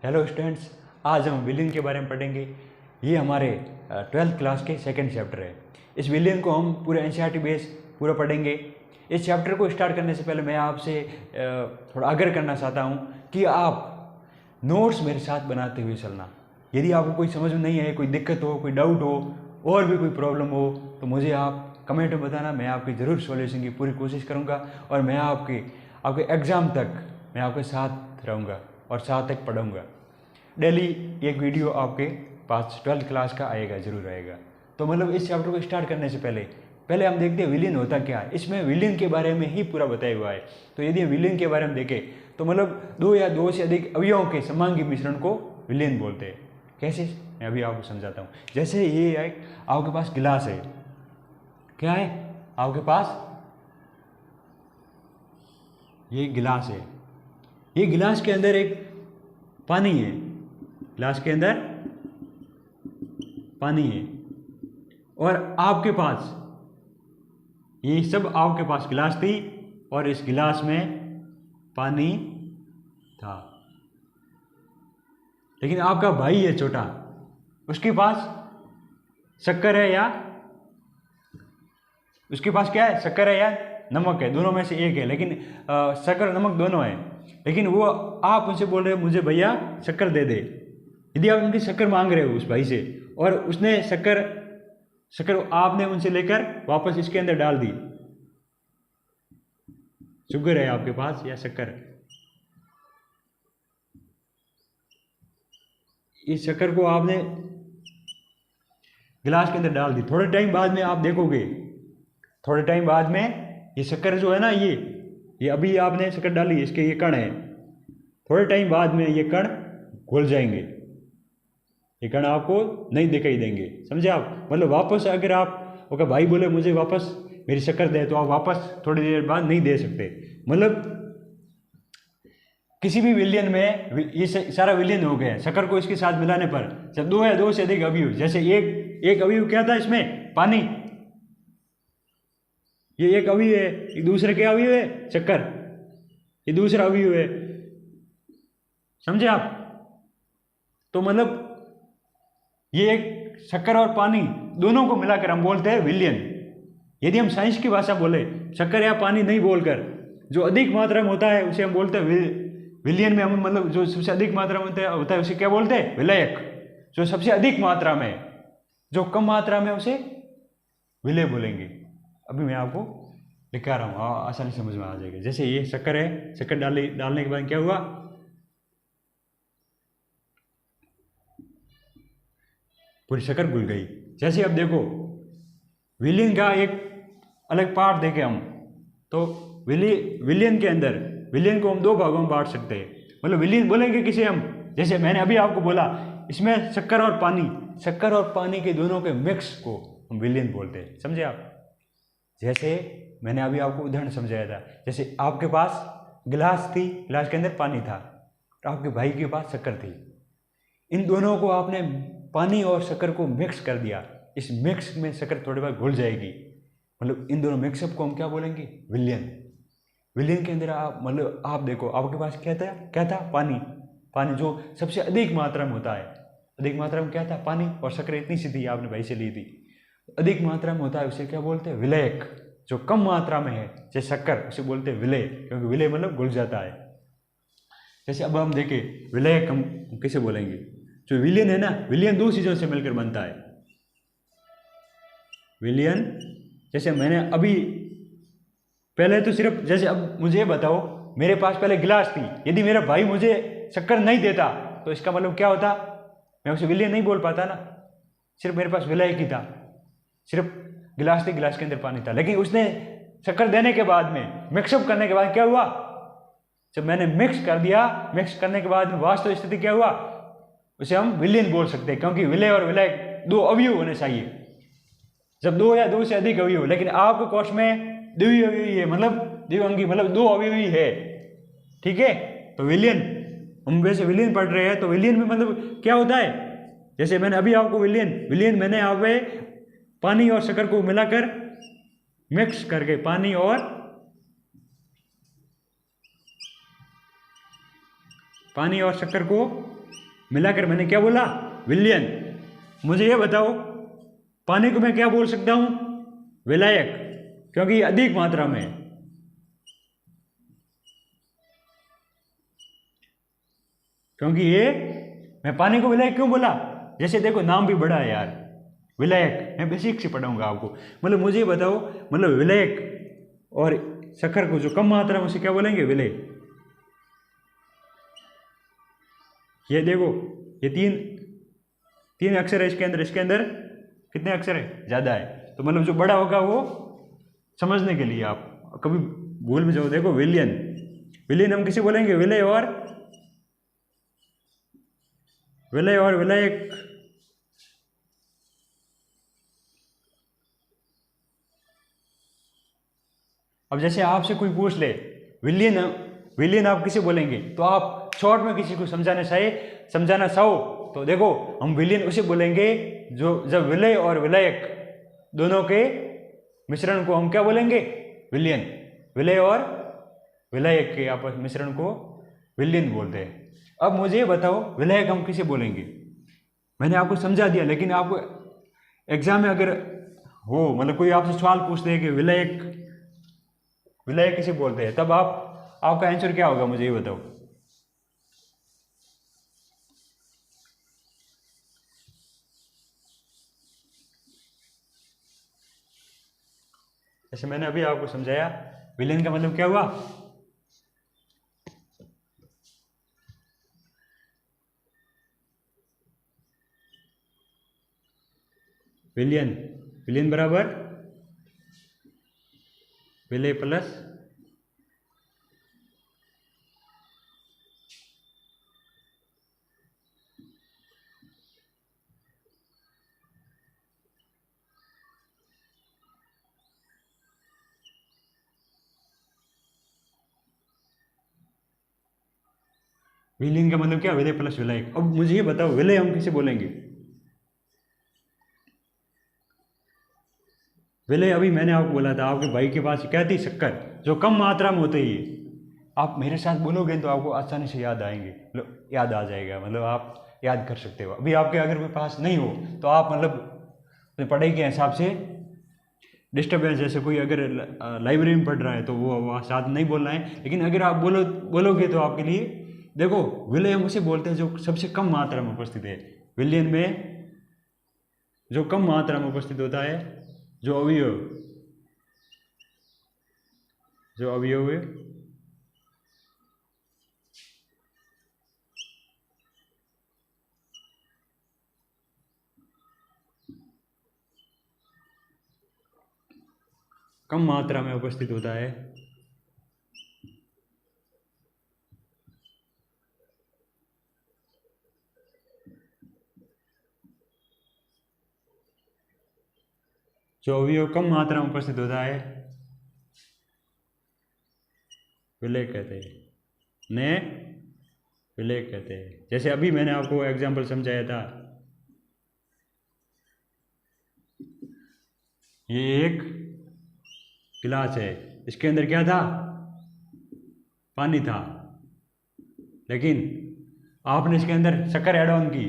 Hello students, आज हम विलियन के बारे में पढ़ेंगे। ये हमारे 12th क्लास के सेकंड चैप्टर है। इस विलियन को हम पूरे एनसीईआरटी बेस पूरा पढ़ेंगे। इस चैप्टर को स्टार्ट करने से पहले मैं आपसे थोड़ा आग्रह करना चाहता हूँ कि आप नोट्स मेरे साथ बनाते हुए चलना। यदि आपको कोई समझ में नहीं है, कोई दिक्कत हो, कोई डाउट हो और भी कोई प्रॉब्लम हो तो मुझे आप कमेंट में बताना। मैं आपकी ज़रूर सॉल्यूशन की पूरी कोशिश करूँगा और मैं आपके एग्ज़ाम तक मैं आपके साथ रहूँगा और साथ तक पढ़ूंगा। डेली एक वीडियो आपके पास 12th क्लास का आएगा, जरूर आएगा। तो मतलब इस चैप्टर को स्टार्ट करने से पहले हम देखते हैं विलियन होता क्या है। इसमें विलियन के बारे में ही पूरा बताया हुआ है। तो यदि हम विलियन के बारे में देखें तो मतलब दो या दो से अधिक अवयवों के समांगी मिश्रण को विलियन बोलते हैं। कैसे, मैं अभी आपको समझाता हूँ। जैसे ये है, आपके पास गिलास है। क्या है आपके पास? ये गिलास है। ये गिलास के अंदर एक पानी है। गिलास के अंदर पानी है और आपके पास, ये सब आपके पास गिलास थी और इस गिलास में पानी था। लेकिन आपका भाई है छोटा, उसके पास शक्कर है या उसके पास क्या है? शक्कर है या नमक है? दोनों में से एक है। लेकिन शक्कर और नमक दोनों है। लेकिन वो आप उनसे बोल रहे हो मुझे भैया शक्कर दे दे। यदि आप उनकी शक्कर मांग रहे हो उस भाई से और उसने शक्कर आपने उनसे लेकर वापस इसके अंदर डाल दी। शुगर है आपके पास या शक्कर? इस शक्कर को आपने गिलास के अंदर डाल दी। थोड़े टाइम बाद में आप देखोगे, थोड़े टाइम बाद में ये शक्कर जो है ना, ये अभी आपने शक्कर डाली, इसके ये कण है। थोड़े टाइम बाद में ये कण घुल जाएंगे। ये कण आपको नहीं दिखाई देंगे। समझे आप? मतलब वापस अगर आप ओके भाई बोले मुझे वापस मेरी शक्कर दे, तो आप वापस थोड़ी देर बाद नहीं दे सकते। मतलब किसी भी विलियन में ये सारा विलियन हो गया शक्कर को इसके साथ मिलाने पर। जब दो या दो से अधिक अवयव, जैसे एक अवयव क्या था इसमें? पानी। ये एक अवयव है, एक दूसरे के अवयव है शक्कर, ये दूसरा अवयव है। समझे आप? तो मतलब ये एक शक्कर और पानी दोनों को मिलाकर हम बोलते हैं विलियन। यदि हम साइंस की भाषा बोले, शक्कर या पानी नहीं बोलकर जो अधिक मात्रा में होता है उसे हम बोलते हैं विलियन में। हम मतलब जो सबसे अधिक मात्रा में होता है उसे क्या बोलते हैं? विलयक। जो सबसे अधिक मात्रा में, जो कम मात्रा में उसे विलय बोलेंगे। अभी मैं आपको दिखा रहा हूँ, आसानी समझ में आ जाएगा। जैसे ये शक्कर है, शक्कर डालने के बाद क्या हुआ? पूरी शक्कर घुल गई। जैसे अब देखो, विलियन का एक अलग पार्ट देखें हम तो विलियन के अंदर विलियन को हम दो भागों में बांट सकते हैं। मतलब विलियन बोलेंगे किसे हम? जैसे मैंने अभी आपको बोला, इसमें शक्कर और पानी के दोनों के मिक्स को हम विलियन बोलते हैं। समझे आप? जैसे मैंने अभी आपको उदाहरण समझाया था। जैसे आपके पास गिलास थी, गिलास के अंदर पानी था, और आपके भाई के पास शक्कर थी। इन दोनों को आपने पानी और शक्कर को मिक्स कर दिया। इस मिक्स में शक्कर थोड़ी बार घुल जाएगी। मतलब इन दोनों मिक्सअप को हम क्या बोलेंगे? विलियन। विलियन के अंदर मतलब आप देखो, आपके पास क्या था? पानी जो सबसे अधिक मात्रा में होता है। अधिक मात्रा में क्या था? पानी। और शक्कर इतनी सी थी, आपने भाई से ली थी। अधिक मात्रा में होता है उसे क्या बोलते हैं? विलयक। जो कम मात्रा में है जैसे शक्कर, उसे बोलते हैं विलय, क्योंकि विलय मतलब घुल जाता है। जैसे अब हम देखें विलयक हम किसे बोलेंगे? जो विलियन है ना, विलियन दो चीजों से मिलकर बनता है। विलियन, जैसे मैंने अभी पहले तो सिर्फ, जैसे अब मुझे बताओ, मेरे पास पहले गिलास थी। यदि मेरा भाई मुझे शक्कर नहीं देता तो इसका मतलब क्या होता? मैं उसे विलियन नहीं बोल पाता ना। सिर्फ मेरे पास विलयक ही था, सिर्फ गिलास थी, गिलास के अंदर पानी था। लेकिन उसने शक्कर देने के बाद में, मिक्सअप करने के बाद क्या हुआ? जब मैंने मिक्स कर दिया, मिक्स करने के बाद में वास्तविक स्थिति क्या हुआ? उसे हम विलियन बोल सकते हैं, क्योंकि विलय और विलयक दो अवयव होने चाहिए। जब दो या दो से अधिक अवयव, लेकिन आपके कोर्स में द्विअवयवी है, मतलब द्विअंगी, मतलब दो अवयवी है। ठीक है? तो विलियन, हम वैसे विलियन पढ़ रहे हैं तो विलियन में मतलब क्या होता है? जैसे मैंने अभी आपको विलियन मैंने यहाँ पे पानी और शक्कर को मिलाकर मिक्स करके, पानी और शक्कर को मिलाकर मैंने क्या बोला, विलयन। मुझे ये बताओ पानी को मैं क्या बोल सकता हूं, विलायक, क्योंकि ये अधिक मात्रा में है। क्योंकि ये मैं पानी को विलायक क्यों बोला, जैसे देखो नाम भी बड़ा है यार, विलायक। मैं बेसिक से पढ़ाऊंगा आपको। मतलब मुझे ये बताओ, मतलब विलायक और शक्कर को जो कम मात्रा में उसे क्या बोलेंगे, विलय। ये देखो ये तीन अक्षर है इसके अंदर कितने अक्षर है, ज्यादा है। तो मतलब जो बड़ा होगा वो समझने के लिए आप कभी भूल में जाओ। देखो विलियन हम किसे बोलेंगे, विलय और विलायक। अब जैसे आपसे कोई पूछ ले विलियन आप किसे बोलेंगे, तो आप शॉर्ट में किसी को समझाना चाहो तो देखो हम विलियन उसे बोलेंगे जो जब विलय और विलायक दोनों के मिश्रण को हम क्या बोलेंगे, विलियन। विलय और विलायक के आपस मिश्रण को विलियन बोलते हैं। अब मुझे ये बताओ विलायक हम किसे बोलेंगे। मैंने आपको समझा दिया, लेकिन आपको एग्जाम में अगर हो, मतलब कोई आपसे सवाल पूछ दे कि विलायक किसे बोलते हैं, तब आपका आंसर क्या होगा, मुझे ये बताओ। जैसे मैंने अभी आपको समझाया, विलेन का मतलब क्या हुआ, विलियन बराबर विलय प्लस विलीन का मतलब क्या, विलय प्लस विलायक। अब मुझे ये बताओ विलय हम किसे बोलेंगे। विलय अभी मैंने आपको बोला था, आपके भाई के पास क्या थी, शक्कर, जो कम मात्रा में होते ही। आप मेरे साथ बोलोगे तो आपको आसानी से याद आएंगे, मतलब याद आ जाएगा, मतलब आप याद कर सकते हो। अभी आपके अगर कोई पास नहीं हो तो आप मतलब पढ़ाई के हिसाब से डिस्टर्बेंस, जैसे कोई अगर लाइब्रेरी में पढ़ रहा है तो वो वहाँ साथ नहीं बोलना है। लेकिन अगर आप बोलोगे तो आपके लिए, देखो विलय हम उसे बोलते हैं जो सबसे कम मात्रा में उपस्थित है। विलयन में जो कम मात्रा में उपस्थित होता है, जो अवयव है कम मात्रा में उपस्थित होता है, जो अवयव कम मात्रा में उपस्थित होता है विलय कहते हैं, विलय कहते हैं। जैसे अभी मैंने आपको एग्जाम्पल समझाया था, ये एक गिलास है, इसके अंदर क्या था, पानी था, लेकिन आपने इसके अंदर शक्कर ऐड ऑन की।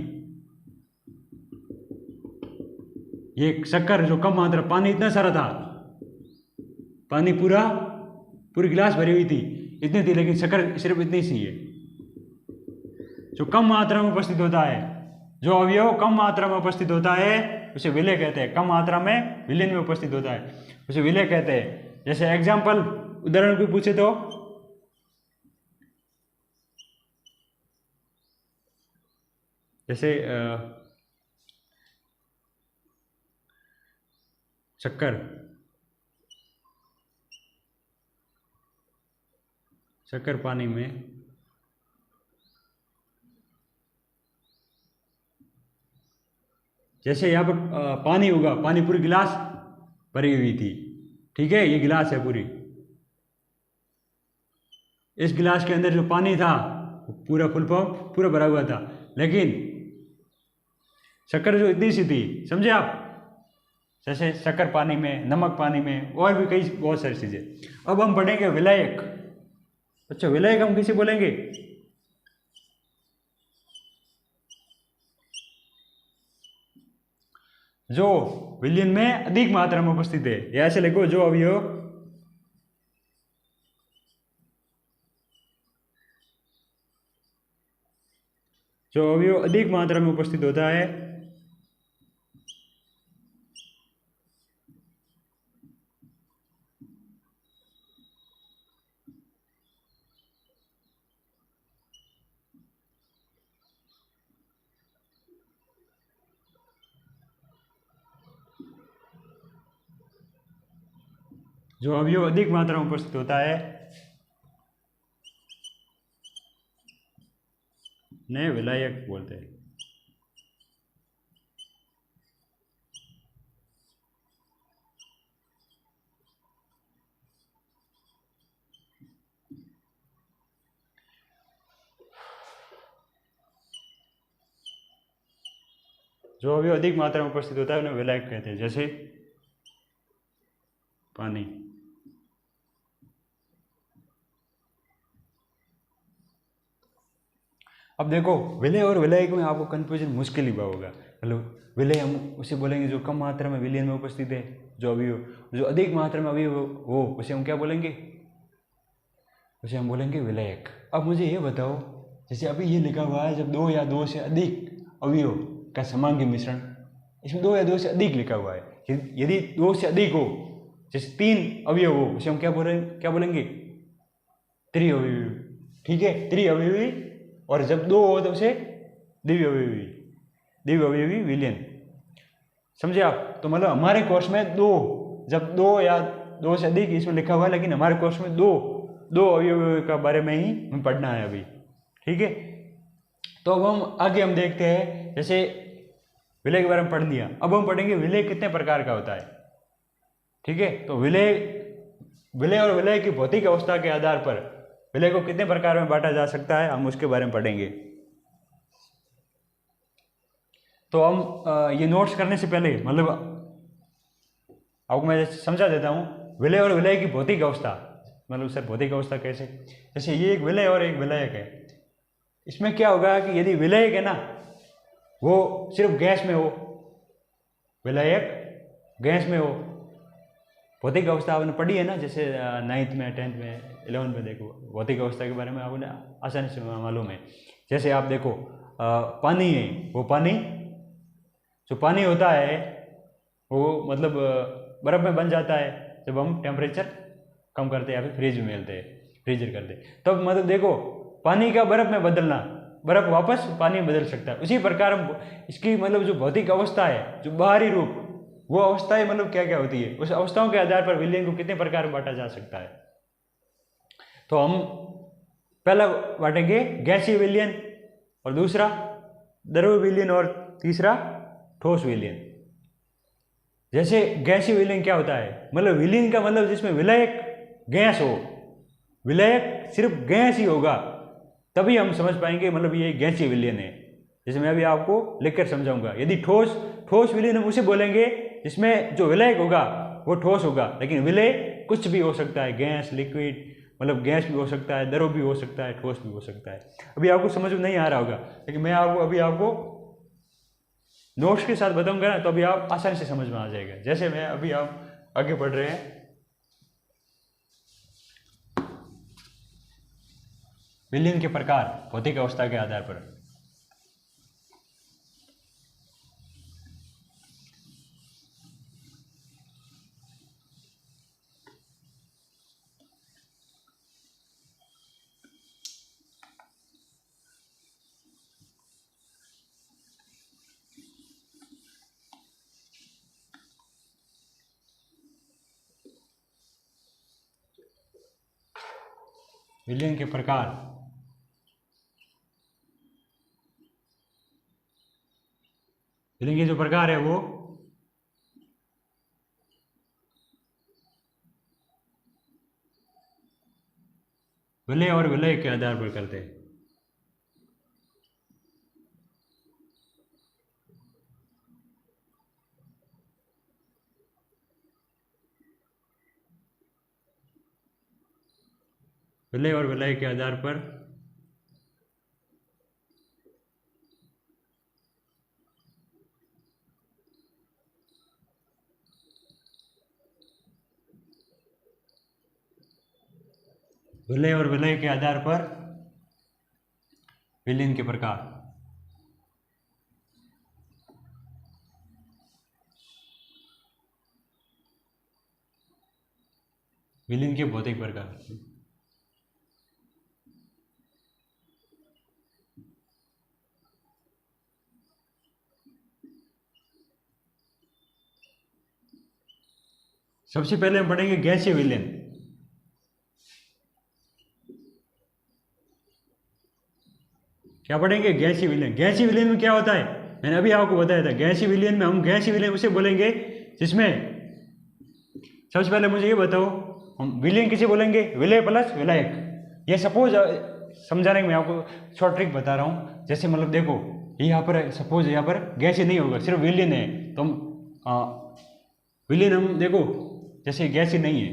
ये शक्कर जो कम मात्रा, पानी इतना सारा था, पानी पूरी गिलास भरी हुई थी, इतनी थी, लेकिन शक्कर सिर्फ इतनी सी है। जो कम मात्रा में उपस्थित होता है, जो अवयव कम मात्रा में उपस्थित होता है उसे विलय कहते हैं। कम मात्रा में विलयन में उपस्थित होता है उसे विलय कहते हैं। जैसे एग्जाम्पल उदाहरण कोई पूछे तो, जैसे शक्कर पानी में जैसे यहाँ पर पानी होगा, पानी पूरी गिलास भरी हुई थी, ठीक है, ये गिलास है पूरी, इस गिलास के अंदर जो पानी था पूरा फुल फॉर्म पूरा भरा हुआ था, लेकिन शक्कर जो इतनी सी थी, समझे आप। जैसे शक्कर पानी में, नमक पानी में, और भी कई बहुत सारी चीजें। अब हम पढ़ेंगे विलायक। अच्छा, विलायक हम किसे बोलेंगे, जो विलयन में अधिक मात्रा में उपस्थित है, या ऐसे लिखो जो अवयव अधिक मात्रा में उपस्थित होता है ने विलायक बोलते हैं। जो अवयव अधिक मात्रा में उपस्थित होता है उन्हें विलायक कहते हैं, जैसे पानी। अब देखो विलय और विलायक में आपको कंफ्यूजन मुश्किल ही होगा। मतलब विलय हम उसे बोलेंगे जो कम मात्रा में विलयन में उपस्थित है जो अवयव, जो अधिक मात्रा में अवयव हो उसे हम क्या बोलेंगे, उसे हम बोलेंगे विलायक। अब मुझे ये बताओ, जैसे अभी ये लिखा हुआ है जब दो या दो से अधिक अवयव का समांगी मिश्रण, इसमें दो या दो से अधिक लिखा हुआ है। यदि दो से अधिक हो, जैसे तीन अवयव हो, उसे हम क्या बोलेंगे त्रिअवयवी। ठीक है, त्रिअवयवी। और जब दो हो तो उसे द्विअवयवी विलयन। समझे आप? तो मतलब हमारे कोर्स में दो, जब दो या दो से अधिक इसमें लिखा हुआ है, लेकिन हमारे कोर्स में दो अवयव का बारे में ही हमें पढ़ना है अभी। ठीक है, तो अब हम आगे देखते हैं। जैसे विलय के बारे में पढ़ लिया, अब हम पढ़ेंगे विलय कितने प्रकार का होता है। ठीक है, तो विलय और विलय की भौतिक अवस्था के आधार पर विलय को कितने प्रकार में बांटा जा सकता है, हम उसके बारे में पढ़ेंगे। तो हम ये नोट्स करने से पहले मतलब आपको मैं समझा देता हूँ विलय और विलय की भौतिक अवस्था। मतलब सर भौतिक अवस्था कैसे? जैसे ये एक विलय और एक विलायक है। इसमें क्या होगा कि यदि विलायक है ना वो सिर्फ गैस में हो, विलायक गैस में हो, भौतिक अवस्था आपने पढ़ी है ना, जैसे 9th में 10th में 11th में देखो भौतिक अवस्था के बारे में आपने आसानी से मालूम है। जैसे आप देखो पानी है, वो पानी जो पानी होता है वो मतलब बर्फ़ में बन जाता है जब हम टेम्परेचर कम करते हैं या फिर फ्रीज में मेलते हैं, फ्रीजर करते हैं। तब मतलब देखो पानी का बर्फ़ में बदलना, बर्फ़ वापस पानी में बदल सकता है। उसी प्रकार इसकी मतलब जो भौतिक अवस्था है, जो बाहरी रूप, वो अवस्थाएं मतलब क्या क्या होती है, उस अवस्थाओं के आधार पर विलयन को कितने प्रकार में बांटा जा सकता है। तो हम पहला बांटेंगे गैसीय विलयन, और दूसरा द्रव विलयन, और तीसरा ठोस विलयन। जैसे गैसीय विलयन क्या होता है, मतलब विलयन का मतलब जिसमें विलायक गैस हो, विलायक सिर्फ गैस ही होगा तभी हम समझ पाएंगे मतलब ये गैसीय विलयन है। जैसे मैं अभी आपको लिखकर समझाऊंगा। यदि ठोस विलयन हम उसे बोलेंगे जिसमें जो विलायक होगा वो ठोस होगा, लेकिन विलय कुछ भी हो सकता है, गैस, लिक्विड, मतलब गैस भी हो सकता है, द्रव भी हो सकता है, ठोस भी हो सकता है। अभी आपको समझ में नहीं आ रहा होगा, लेकिन मैं आपको नोट्स के साथ बताऊंगा ना, तो अभी आप आसानी से समझ में आ जाएगा। जैसे मैं अभी आप आगे पढ़ रहे हैं विलयन के प्रकार भौतिक अवस्था के आधार पर। विलयन के प्रकार, विलयन के जो प्रकार है वो विलय और विलय के आधार पर करते हैं। विलय और विलय के आधार पर विलय और विलय के आधार पर विलयन के प्रकार। विलयन के भौतिक प्रकार। सबसे पहले हम पढ़ेंगे गैसीय विलयन। क्या पढ़ेंगे? गैसीय विलयन। गैसीय विलयन में क्या होता है? मैंने अभी आपको बताया था। गैसीय विलयन में हम गैसीय विलयन उसे बोलेंगे जिसमें, सबसे पहले मुझे ये बताओ, हम विलयन किसे बोलेंगे? विलय प्लस विलायक। ये सपोज समझाने में मैं आपको शॉर्ट ट्रिक बता रहा हूँ। जैसे मतलब देखो, यहाँ पर सपोज यहाँ पर गैसीय नहीं होगा, सिर्फ विलयन है, तो हम विलयन हम देखो जैसे गैसीय नहीं है।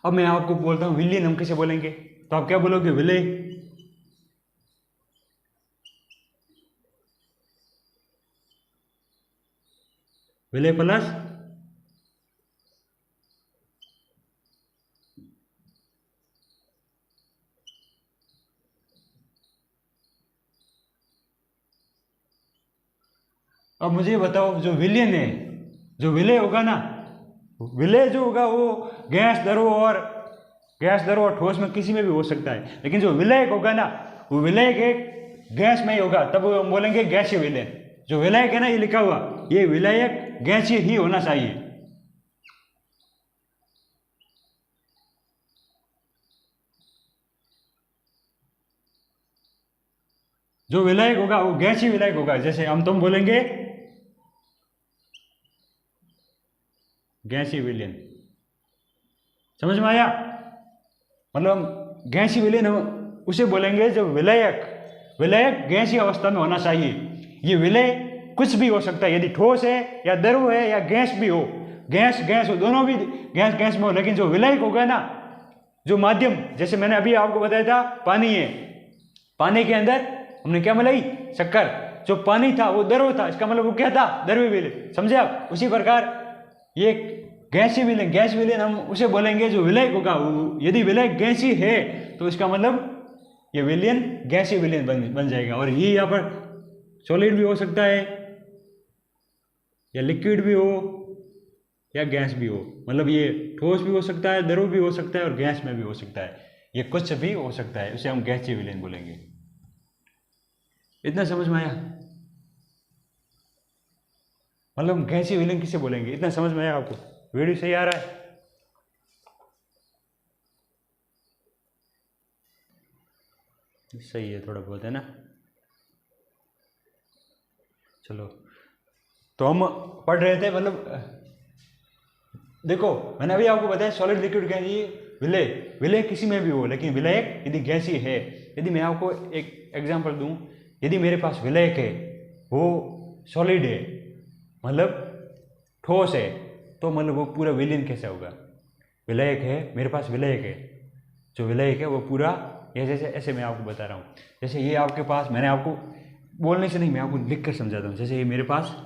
अब मैं आपको बोलता हूँ विलयन हम किसे बोलेंगे, तो आप क्या बोलोगे? विलय। विलय प्लस अब मुझे बताओ, जो विलयन है, जो विलय होगा ना, विलय जो होगा वो गैस द्रव और ठोस में किसी में भी हो सकता है। लेकिन जो विलायक होगा ना, वो विलायक एक गैस में ही होगा, तब हम बोलेंगे गैसीय विलयन। जो विलायक है ना, ये लिखा हुआ, ये विलायक गैसीय ही होना चाहिए। जो विलायक होगा वो गैसीय विलायक होगा। जैसे हम तुम बोलेंगे गैसीय विलयन। समझ में आया? मतलब गैसीय विलयन हम उसे बोलेंगे जब विलायक गैसीय अवस्था में होना चाहिए। ये विलय कुछ भी हो सकता है, यदि ठोस है या द्रव है या गैस भी हो, गैस हो, दोनों भी गैस में हो। लेकिन जो विलायक होगा ना, जो माध्यम, जैसे मैंने अभी आपको बताया था, पानी है, पानी के अंदर हमने क्या मिलाई? शक्कर। जो पानी था वो द्रव था, इसका मतलब वो क्या था? द्रव्य विलय। समझे आप? उसी प्रकार ये गैसीय विलयन हम उसे बोलेंगे जो विलायक होगा। यदि विलायक गैसीय है तो इसका मतलब ये विलयन गैसीय विलयन बन जाएगा। और ये यहाँ पर सॉलिड भी हो सकता है, या लिक्विड भी हो, या गैस भी हो। मतलब ये ठोस भी हो सकता है, द्रव भी हो सकता है, और गैस में भी हो सकता है। ये कुछ भी हो सकता है, उसे हम गैसीय विलयन बोलेंगे। इतना समझ में आया? मतलब गैसीय विलयन किसे बोलेंगे, इतना समझ में आया आपको? वीडियो सही आ रहा है? सही है, थोड़ा बहुत है ना। चलो, तो हम पढ़ रहे थे, मतलब देखो मैंने अभी आपको बताया सॉलिड लिक्विड गैसीय विलय किसी में भी हो, लेकिन विलायक यदि गैसीय है। यदि मैं आपको एक एग्जांपल दूं, यदि मेरे पास विलायक है, वो सॉलिड है, मतलब ठोस है, तो मतलब वो पूरा विलयन कैसे होगा? विलायक है, मेरे पास विलायक है, जो विलायक है वो पूरा, ये जैसे ऐसे मैं आपको बता रहा हूँ। जैसे ये आपके पास, मैंने आपको बोलने से नहीं, मैं आपको लिख कर समझाता हूँ। जैसे ये मेरे पास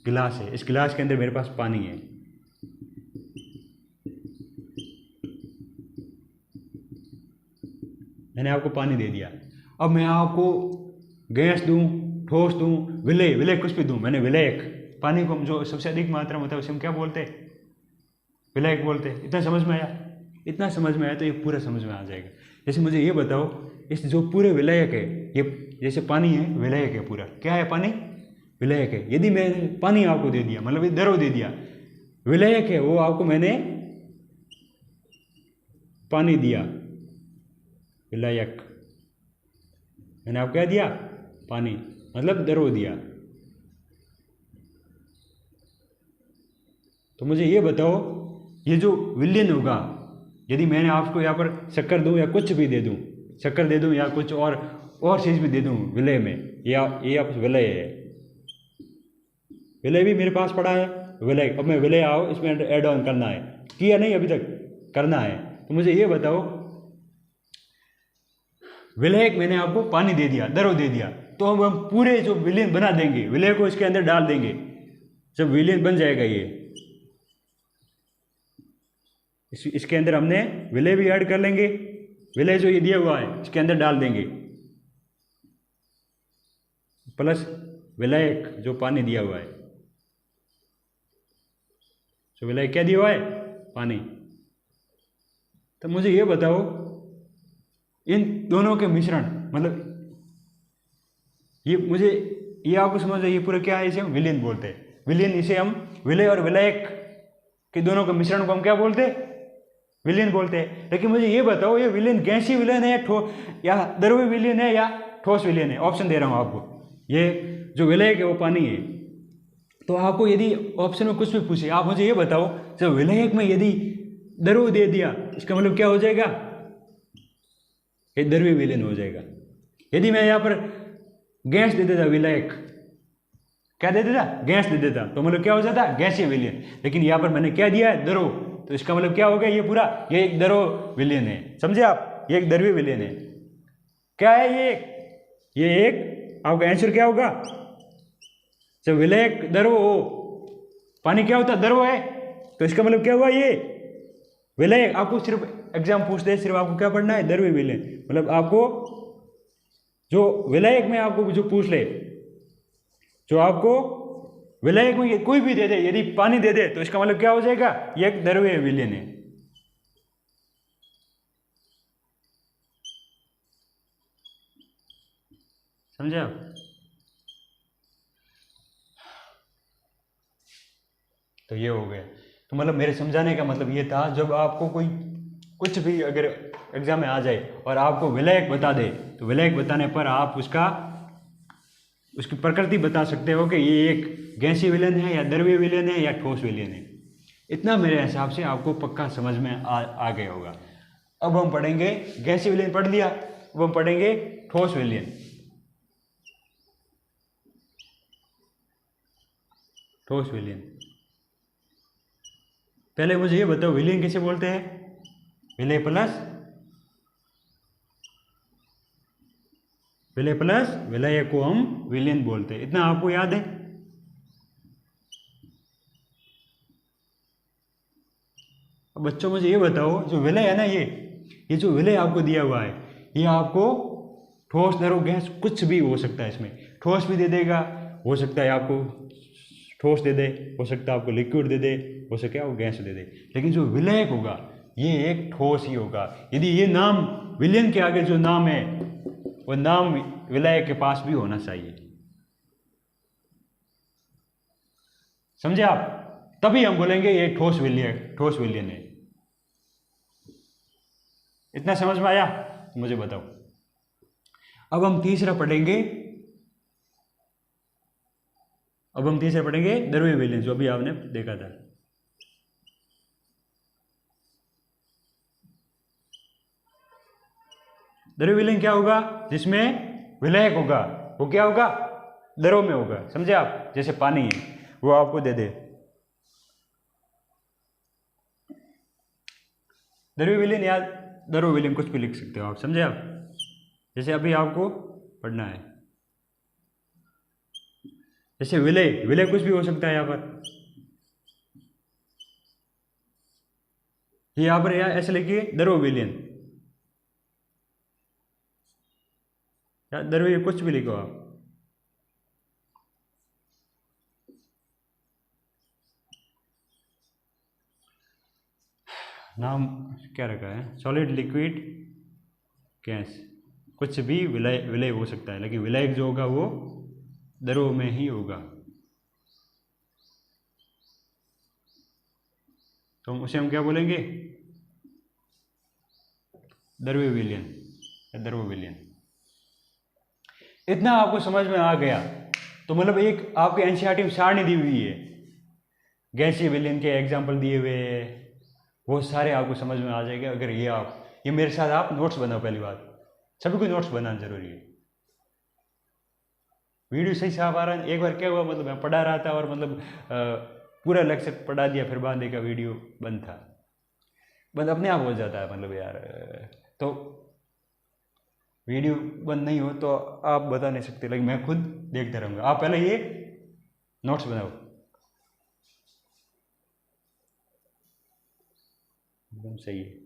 गिलास है, इस गिलास के अंदर मेरे पास पानी है, मैंने आपको पानी दे दिया। अब मैं आपको गैस दूं, ठोस दूं, विलय कुछ भी दूं, मैंने विलायक, पानी को हम जो सबसे अधिक मात्रा में होता है उसे हम क्या बोलते हैं? विलायक बोलते हैं। इतना समझ में आया? इतना समझ में आया तो ये पूरा समझ में आ जाएगा। जैसे मुझे ये बताओ, इस जो पूरे विलायक है, ये जैसे पानी है, विलायक है पूरा। क्या है? पानी विलायक है। यदि मैंने पानी आपको दे दिया, मतलब ये द्रव दे दिया, विलायक है वो, आपको मैंने पानी दिया, विलायक, मैंने आपको क्या दिया? पानी, मतलब द्रव दिया। तो मुझे ये बताओ, ये जो विलयन होगा, यदि मैंने आपको यहाँ पर शक्कर दूं या कुछ भी दे दूं, शक्कर दे दूं या कुछ और चीज़ भी दे दूं विलय में, ये आप विलय है, विलय भी मेरे पास पड़ा है, विलय। अब मैं विलय आओ, इसमें एड ऑन करना है, किया नहीं अभी तक, करना है। तो मुझे ये बताओ, विलायक मैंने आपको पानी दे दिया, द्रव दे दिया, तो हम पूरे जो विलयन बना देंगे, विलय को इसके अंदर डाल देंगे, जब विलयन बन जाएगा ये, इसके अंदर हमने विलय भी ऐड कर लेंगे। विलय जो ये दिया हुआ है इसके अंदर डाल देंगे, प्लस विलायक जो पानी दिया हुआ है। तो विलायक क्या दिया हुआ है? पानी। तो मुझे ये बताओ, इन दोनों के मिश्रण, मतलब ये आपको समझ ये पूरा क्या है, इसे हम विलयन बोलते हैं। विलयन, इसे हम विलय और विलायक के दोनों के मिश्रण को हम क्या बोलते हैं? विलयन बोलते हैं। लेकिन मुझे ये बताओ, ये विलयन गैसीय विलयन है या द्रव्य विलयन है या ठोस विलयन है? ऑप्शन दे रहा हूं आपको। ये जो विलयक है वो पानी है। तो आपको यदि ऑप्शन में कुछ भी पूछे, आप मुझे ये बताओ, जब विलयक में यदि द्रव दे दिया, इसका मतलब क्या हो जाएगा? ये द्रव्य विलयन हो जाएगा। यदि मैं यहाँ पर गैस दे देता, विलायक क्या दे देता? गैस दे देता, तो मतलब क्या हो जाता? गैसीय विलयन। लेकिन यहाँ पर मैंने क्या दिया है? द्रव। तो इसका मतलब क्या हो गया? ये पूरा ये एक द्रव विलयन है। समझे आप? ये एक द्रव्य विलयन है। क्या है ये? ये एक, आपका आंसर क्या होगा? जब विलयक द्रव हो, पानी क्या होता? द्रव है। तो इसका मतलब क्या हुआ? ये विलयक। आपको सिर्फ एग्जाम पूछते हैं, सिर्फ आपको क्या पढ़ना है? द्रव्य विलयन। मतलब आपको जो विलयक में आपको जो पूछ ले, जो आपको विलयक में कोई भी दे दे, यदि पानी दे दे, तो इसका मतलब क्या हो जाएगा? ये एक द्रव्य विलयन है। समझे आप? तो ये हो गया। तो मतलब मेरे समझाने का मतलब ये था, जब आपको कोई कुछ भी अगर एग्जाम में आ जाए और आपको विलयक बता दे, तो विलयक बताने पर आप उसकी प्रकृति बता सकते हो कि ये एक गैसीय विलयन है या द्रव्य विलयन है या ठोस विलयन है। इतना मेरे हिसाब से आपको पक्का समझ में आ गया होगा। अब हम पढ़ेंगे, गैसीय विलयन पढ़ लिया, अब हम पढ़ेंगे ठोस विलयन। ठोस विलयन, पहले मुझे ये बताओ, विलयन किसे बोलते हैं? विलय प्लस विलय को हम विलयन बोलते हैं। इतना आपको याद है? अब बच्चों मुझे ये बताओ, जो विलय है ना, ये जो विलय आपको दिया हुआ है, ये आपको ठोस, द्रव, गैस कुछ भी हो सकता है। इसमें ठोस भी दे देगा, हो सकता है आपको ठोस दे दे, हो सकता है आपको लिक्विड दे दे, हो सकता है वो गैस दे दे। लेकिन जो विलयक होगा ये एक ठोस ही होगा। यदि ये नाम विलयन के आगे जो नाम है, वो नाम विलयक के पास भी होना चाहिए। समझे आप? तभी हम बोलेंगे ये ठोस विलयन है। इतना समझ में आया? मुझे बताओ। अब हम तीसरा पढ़ेंगे द्रव्य विलयन, जो अभी आपने देखा था। द्रव्य विलयन क्या होगा? जिसमें विलयक होगा, वो क्या होगा? द्रव में होगा। समझे आप? जैसे पानी है, वो आपको दे दे, द्रव्य विलयन या द्रव विलयन कुछ भी लिख सकते हो आप। समझे आप? जैसे अभी आपको पढ़ना है, जैसे विलय कुछ भी हो सकता है। यहाँ पर ऐसे लिखिए, द्रव विलयन या द्रव्य, कुछ भी लिखो आप। नाम क्या रखा है? सॉलिड, लिक्विड, गैस, कुछ भी विलय हो सकता है, लेकिन विलयक जो होगा वो द्रव में ही होगा। तो उसे हम क्या बोलेंगे? द्रव्य विलयन या द्रव विलयन। इतना आपको समझ में आ गया तो मतलब एक आपके एनसीईआरटी में सारणी दी हुई है, गैसीय विलयन के एग्जाम्पल दिए हुए हैं, वो सारे आपको समझ में आ जाएगा। अगर ये मेरे साथ आप नोट्स बनाओ। पहली बात, सभी को नोट्स बनाना जरूरी है। वीडियो सही से आ रहा है? एक बार क्या हुआ, मतलब मैं पढ़ा रहा था और मतलब पूरा लेक्चर पढ़ा दिया, फिर बाद देखा वीडियो बंद था। बंद अपने आप हो जाता है, मतलब यार। तो वीडियो बंद नहीं हो तो आप बता नहीं सकते, लेकिन मैं खुद देखता रहूँगा। आप पहले ये नोट्स बनाओ। एकदम सही है।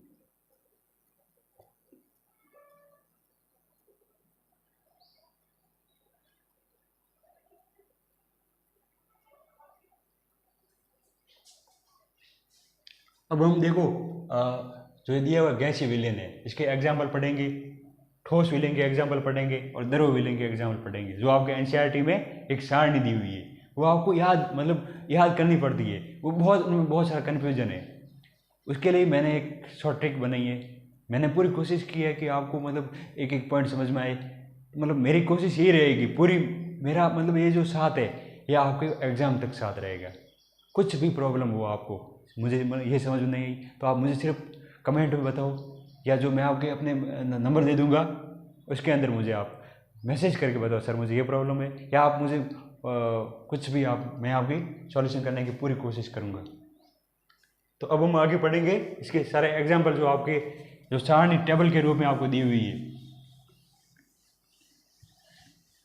अब हम देखो जो ये दिया हुआ गैसीय विलयन है, इसके एग्जाम्पल पढ़ेंगे, ठोस विलयन के एग्जाम्पल पढ़ेंगे और द्रव विलयन के एग्जाम्पल पढ़ेंगे, जो आपके एनसीईआरटी में एक सारणी दी हुई है, वो आपको याद करनी पड़ती है। वो उनमें बहुत सारा कन्फ्यूजन है। उसके लिए मैंने एक शॉर्ट ट्रिक बनाई है। मैंने पूरी कोशिश की है कि आपको एक एक पॉइंट समझ में आए। मेरी कोशिश ये रहेगी पूरी, मेरा ये जो साथ है ये आपके एग्ज़ाम तक साथ रहेगा। कुछ भी प्रॉब्लम हो आपको, मुझे ये समझ में नहीं आई तो आप मुझे सिर्फ कमेंट में बताओ, या जो मैं आपके अपने नंबर दे दूंगा उसके अंदर मुझे आप मैसेज करके बताओ, सर मुझे ये प्रॉब्लम है, या आप मुझे कुछ भी मैं आपकी सॉल्यूशन करने की पूरी कोशिश करूँगा। तो अब हम आगे पढ़ेंगे इसके सारे एग्जाम्पल जो आपके जो सारणी टेबल के रूप में आपको दी हुई है।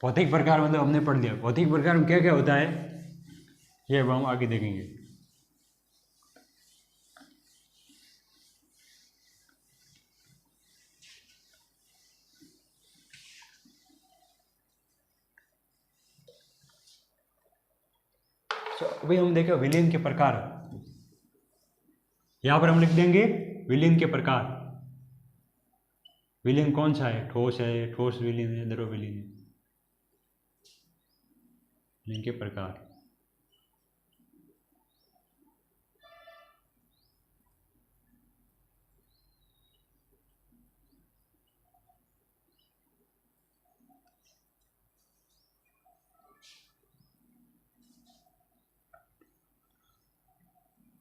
भौतिक प्रकार हमने पढ़ लिया, भौतिक प्रकार में क्या क्या होता है ये अब हम आगे देखेंगे। अभी हम देखें विलयन के प्रकार। यहां पर हम लिख देंगे विलयन के प्रकार। विलयन कौन सा है? ठोस विलयन है, द्रव विलयन है। विलयन के प्रकार।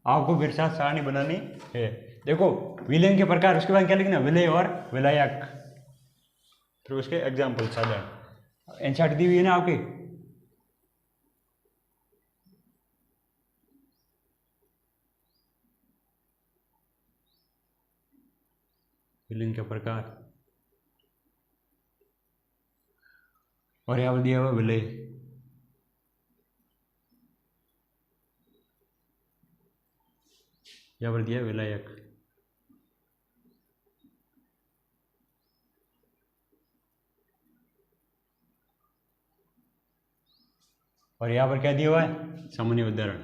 आपको मेरे साथ सारणी बनानी है। देखो विलयन के प्रकार, उसके बाद क्या लिखना? विलय और विलायक, फिर उसके एग्जाम्पल साधारण। एनसीईआरटी दी हुई है ना आपकी, विलयन के प्रकार और यहाँ पर दिया हुआ विलय। यहाँ पर दिया विलायक। और यहाँ पर क्या दिया हुआ है? सामान्य उदाहरण।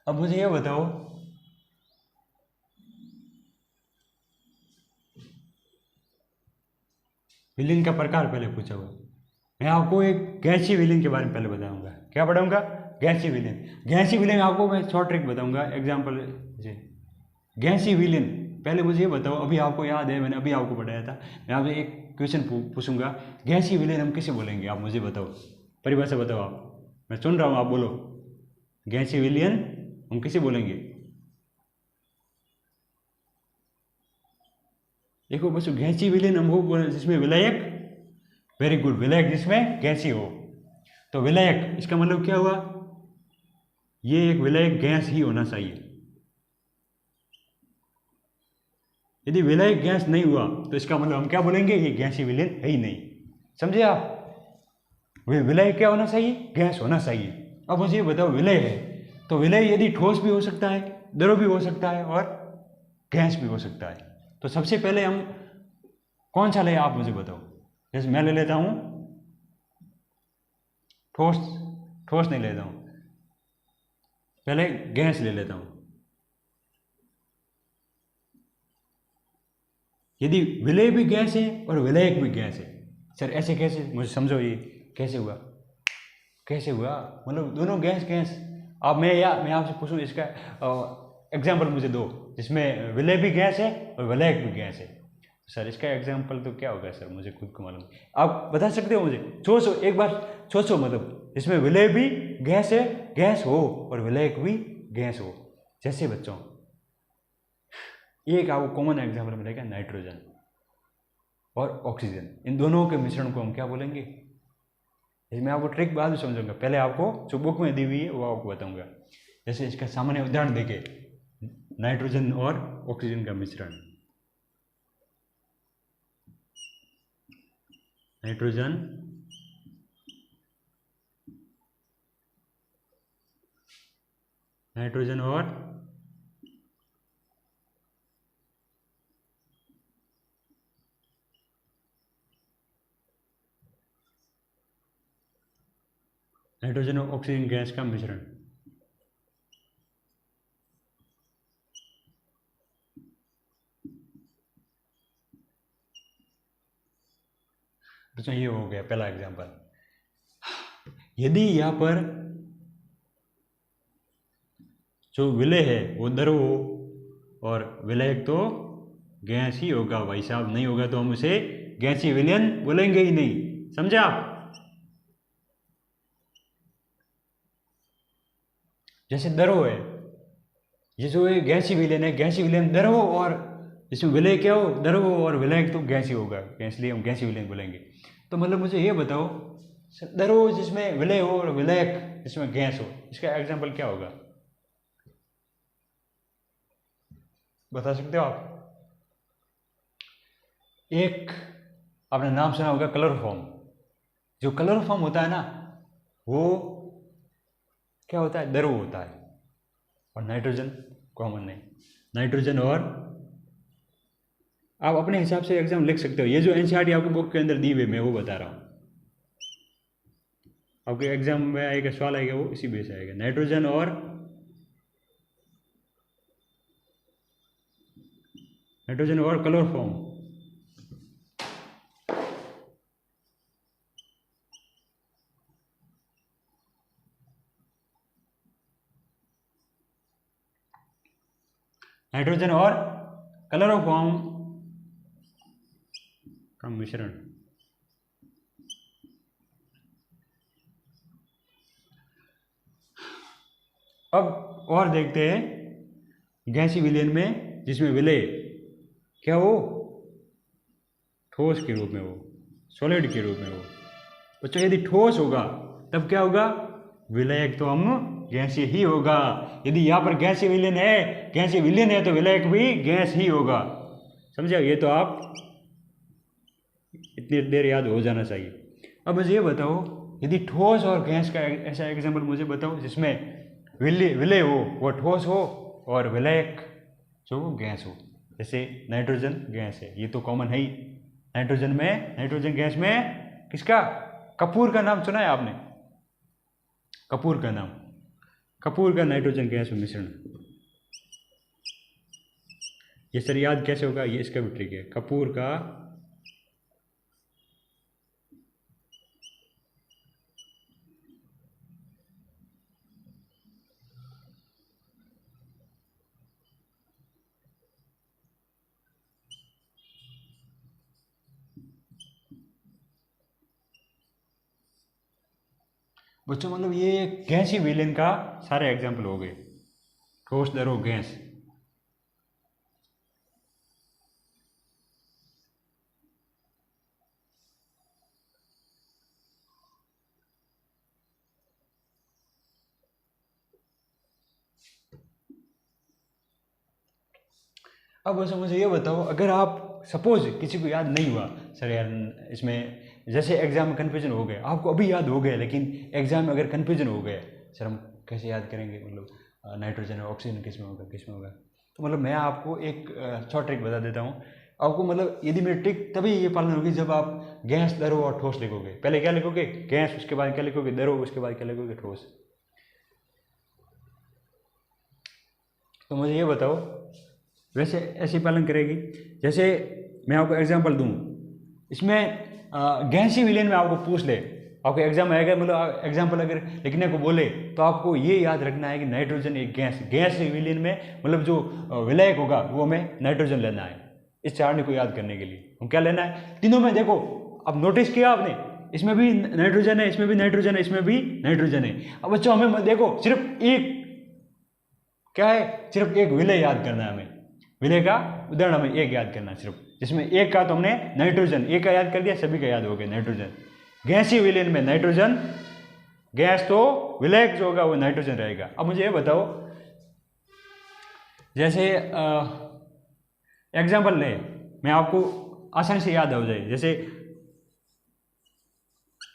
अब मुझे ये बताओ, विलयन का प्रकार पहले पूछा हुआ। मैं आपको एक गैसीय विलयन के बारे में पहले बताऊंगा। क्या पढ़ाऊंगा? गैसीय विलयन। गैसीय विलयन आपको मैं शॉर्ट ट्रिक बताऊंगा एग्जाम्पल से। गैसीय विलयन पहले मुझे ये बताओ, अभी आपको याद है मैंने अभी आपको पढ़ाया था, मैं आपसे एक क्वेश्चन पूछूंगा, गैसीय विलयन हम किसे बोलेंगे? आप मुझे बताओ, परिभाषा बताओ। आप, मैं सुन रहा हूँ, आप बोलो। गैसीय विलयन हम किसे बोलेंगे? देखो बस गैसीय विलयन हमको बोले जिसमें विलायक, वेरी गुड, विलायक जिसमें गैसीय हो। तो विलायक इसका मतलब क्या हुआ? ये एक विलायक गैस ही होना चाहिए। यदि विलायक गैस नहीं हुआ तो इसका मतलब हम क्या बोलेंगे? ये गैसीय विलयन है ही नहीं। समझे आप? विलय क्या होना चाहिए? गैस होना चाहिए। अब मुझे बताओ, विलय है तो विलय यदि ठोस भी हो सकता है, द्रव भी हो सकता है और गैस भी हो सकता है। तो सबसे पहले हम कौन सा ले, आप मुझे बताओ। जैसे मैं ले लेता हूं ठोस नहीं लेता हूं, पहले गैस ले लेता हूं। यदि विलय भी गैस है और विलायक भी गैस है, सर ऐसे कैसे? मुझे समझो ये कैसे हुआ? दोनों गैस। अब मैं आपसे पूछूं, इसका एग्जाम्पल मुझे दो जिसमें विलय भी गैस है और विलायक भी गैस है। सर इसका एग्जाम्पल तो क्या होगा? सर मुझे खुद को मालूम, आप बता सकते हो मुझे? सोचो एक बार, सोचो, जिसमें विलय भी गैस है, गैस हो, और विलायक भी गैस हो। जैसे बच्चों एक आपको कॉमन एग्जाम्पल मिलेगा, नाइट्रोजन और ऑक्सीजन, इन दोनों के मिश्रण को हम क्या बोलेंगे? मैं आपको ट्रिक बाद में समझाऊंगा, पहले आपको जो बुक में दी हुई है वो आपको बताऊंगा। जैसे इसका सामान्य उदाहरण देखें, नाइट्रोजन और ऑक्सीजन का मिश्रण। नाइट्रोजन नाइट्रोजन और नाइट्रोजन और ऑक्सीजन गैस का मिश्रण। तो ये हो गया पहला एग्जांपल। यदि यहाँ पर जो विलय है वो द्रव हो और विलयक तो गैस ही होगा भाई साहब, नहीं होगा तो हम उसे गैसीय विलयन बोलेंगे ही नहीं, समझा आप। जैसे द्रव है, ये जो है गैसीय विलयन है, गैसीय विलयन द्रव और इसमें विलय क्या हो, द्रव और विलयक तो गैस ही होगा, इसलिए हम गैसीय विलयन बोलेंगे। तो मतलब मुझे ये बताओ, द्रव जिसमें विलय हो और विलयक जिसमें गैस हो, इसका एग्जाम्पल क्या होगा, बता सकते हो आप। एक आपने नाम सुना होगा क्लोरोफॉर्म। जो क्लोरोफॉर्म होता है ना, वो क्या होता है, द्रव होता है, और नाइट्रोजन कॉमन नहीं। नाइट्रोजन और आप अपने हिसाब से एग्जाम लिख सकते हो। ये जो एनसीईआरटी आपके बुक के अंदर दी हुई मैं वो बता रहा हूँ, आपके एग्जाम में आएगा, सवाल आएगा वो इसी बेस आएगा। नाइट्रोजन और क्लोरोफॉर्म। नाइट्रोजन और क्लोरोफॉर्म का मिश्रण। अब और देखते हैं गैसीय विलयन में, जिसमें विलय क्या हो, ठोस के रूप में हो, सॉलिड के रूप में हो। बच्चों यदि ठोस होगा तब क्या होगा, विलयक तो हम गैसीय ही होगा। यदि यहाँ पर गैसीय विलयन है तो विलयक भी गैस ही होगा, समझे। ये तो आप इतनी देर याद हो जाना चाहिए। अब मुझे ये बताओ, यदि ठोस और गैस का ऐसा एग्जाम्पल मुझे बताओ जिसमें विलय हो वो ठोस हो और विलयक जो गैस हो। जैसे नाइट्रोजन गैस है, ये तो कॉमन है ही। नाइट्रोजन गैस में किसका, कपूर का नाम सुना है आपने, कपूर का नाम, कपूर का नाइट्रोजन गैस में मिश्रण। ये सर याद कैसे होगा, ये इसका भी ट्रिक है। कपूर का बच्चों मतलब ये गैसीय विलयन का सारे एग्जाम्पल हो गए, ठोस, द्रव, गैस। अब बस मुझे ये बताओ, अगर आप सपोज किसी को याद नहीं हुआ, सर यार इसमें जैसे एग्जाम में कन्फ्यूजन हो गया, आपको अभी याद हो गया लेकिन एग्जाम में अगर कन्फ्यूजन हो गया, सर हम कैसे याद करेंगे, मतलब नाइट्रोजन और ऑक्सीजन किस में होगा। तो मतलब मैं आपको एक शॉर्ट ट्रिक बता देता हूँ आपको। मतलब यदि मेरी ट्रिक तभी ये पालन होगी जब आप गैस, द्रव और ठोस लिखोगे। पहले क्या लिखोगे, गैस, उसके बाद क्या लिखोगे, द्रव, उसके बाद क्या लिखोगे, ठोस। तो मुझे ये बताओ, वैसे ऐसे पालन करेगी। जैसे मैं आपको एग्जांपल दूं, इसमें गैसीय विलयन में आपको पूछ ले, आपको एग्जाम आएगा, मतलब एग्जांपल अगर लिखने को बोले तो आपको ये याद रखना है कि नाइट्रोजन एक गैस विलयन में, मतलब जो विलयक होगा वो हमें नाइट्रोजन लेना है। इस चार्ट को याद करने के लिए हम क्या लेना है, तीनों में देखो, अब नोटिस किया आपने, इसमें भी नाइट्रोजन है, इसमें भी नाइट्रोजन है, इसमें भी नाइट्रोजन है। अब बच्चों हमें देखो सिर्फ एक क्या है, सिर्फ एक विलय याद करना है हमें, विलय का उदाहरण हमें एक याद करना है सिर्फ, जिसमें एक का तो हमने नाइट्रोजन एक का याद कर दिया, सभी का याद हो गया नाइट्रोजन। गैसीय विलयन में नाइट्रोजन गैस, तो विलयक जो होगा वो नाइट्रोजन रहेगा। अब मुझे ये बताओ, जैसे एग्जाम्पल ले, मैं आपको आसानी से याद हो जाए। जैसे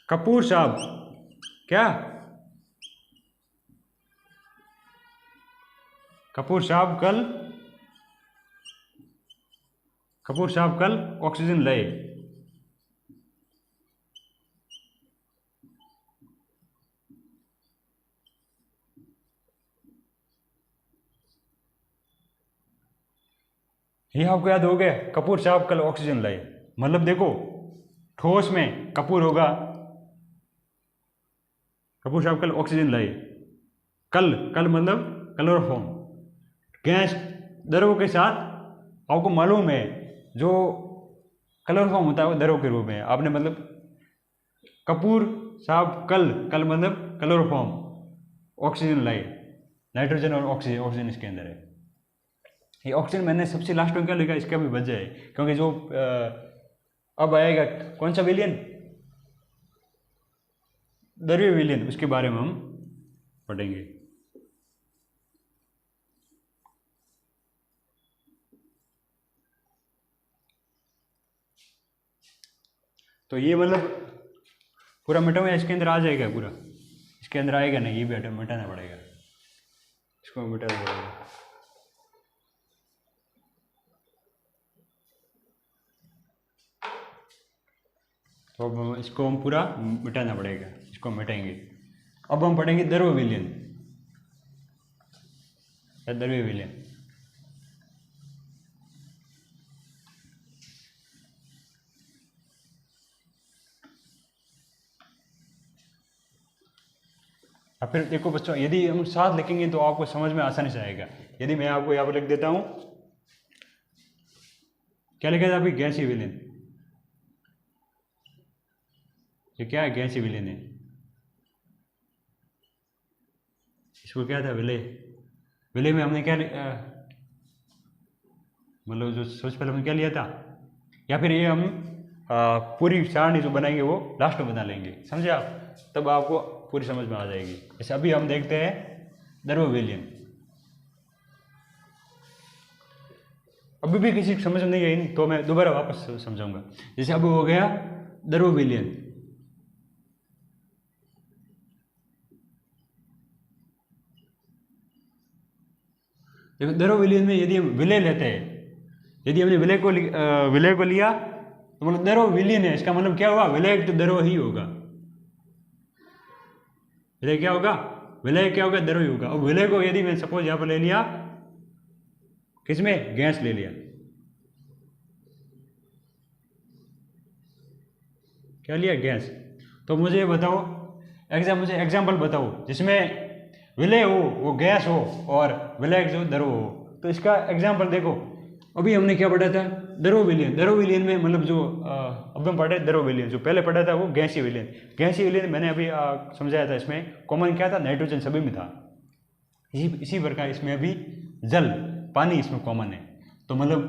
कपूर साहब क्या? कपूर साहब कल ऑक्सीजन लाए। ये आपको याद हो गया, कपूर साहब कल ऑक्सीजन लाए। मतलब देखो, ठोस में कपूर होगा, कपूर साहब कल ऑक्सीजन लाए। कल कल मतलब क्लोरोफॉर्म, गैस द्रव के साथ। आपको मालूम है जो क्लोरोफॉर्म होता है वो द्रव के रूप में। आपने मतलब कपूर साहब कल कल मतलब क्लोरोफॉर्म, ऑक्सीजन लाए, नाइट्रोजन और ऑक्सीजन, ऑक्सीजन इसके अंदर है। ये ऑक्सीजन मैंने सबसे लास्ट में क्या लिखा, इसका भी वजह है क्योंकि जो अब आएगा कौन सा विलियन, द्रव्य विलियन, उसके बारे में हम पढ़ेंगे। तो ये मतलब पूरा मिटाऊँ या इसके अंदर आ जाएगा पूरा? इसके अंदर आएगा नहीं, ये भी मिटाना पड़ेगा, इसको मिटाना पड़ेगा। तो अब इसको हम पूरा मिटाना पड़ेगा, इसको मिटाएंगे। अब हम पढ़ेंगे द्रव्य विलयन या द्रव्य विलयन। अब फिर देखो बच्चों, यदि हम साथ लिखेंगे तो आपको समझ में आसानी से आएगा। यदि मैं आपको यहाँ पर लिख देता हूँ, क्या लिखा था अभी, गैसीय विलयन। ये क्या है, गैसीय विलयन है। इसको क्या था, विलय। विलय में हमने क्या मतलब जो सबसे पहले हमने क्या लिया था, या फिर ये हम पूरी सारणी जो बनाएंगे वो लास्ट में बना लेंगे, समझे आप? तब आपको पूरी समझ में आ जाएगी। जैसे अभी हम देखते हैं द्रव्य विलयन। अभी भी किसी को समझ नहीं आई नहीं तो मैं दोबारा वापस समझाऊंगा। जैसे अब हो गया द्रव्य विलयन, देखो द्रव्य विलयन में यदि हम विलय लेते हैं, यदि हमने विलय को लिया तो मतलब द्रव्य विलयन है, इसका मतलब क्या होगा, विलय तो द्रव्य ही होगा। विलय क्या होगा, विलय क्या होगा, द्रव्य होगा। और विलय को यदि मैं सपोज यहां पर ले लिया, किसमें, गैस ले लिया, क्या लिया, गैस। तो मुझे बताओ, मुझे एग्जाम्पल बताओ जिसमें विलय हो वो गैस हो और विलय जो द्रव हो। तो इसका एग्जाम्पल देखो, अभी हमने क्या पढ़ा था, द्रव्य विलयन। द्रव्य विलयन में मतलब जो अब हम पढ़े द्रव्य विलयन, जो पहले पढ़ा था वो गैसीय विलयन। गैसीय विलयन मैंने अभी समझाया था, इसमें कॉमन क्या था, नाइट्रोजन सभी में था। इसी प्रकार इसमें अभी जल, पानी इसमें कॉमन है। तो मतलब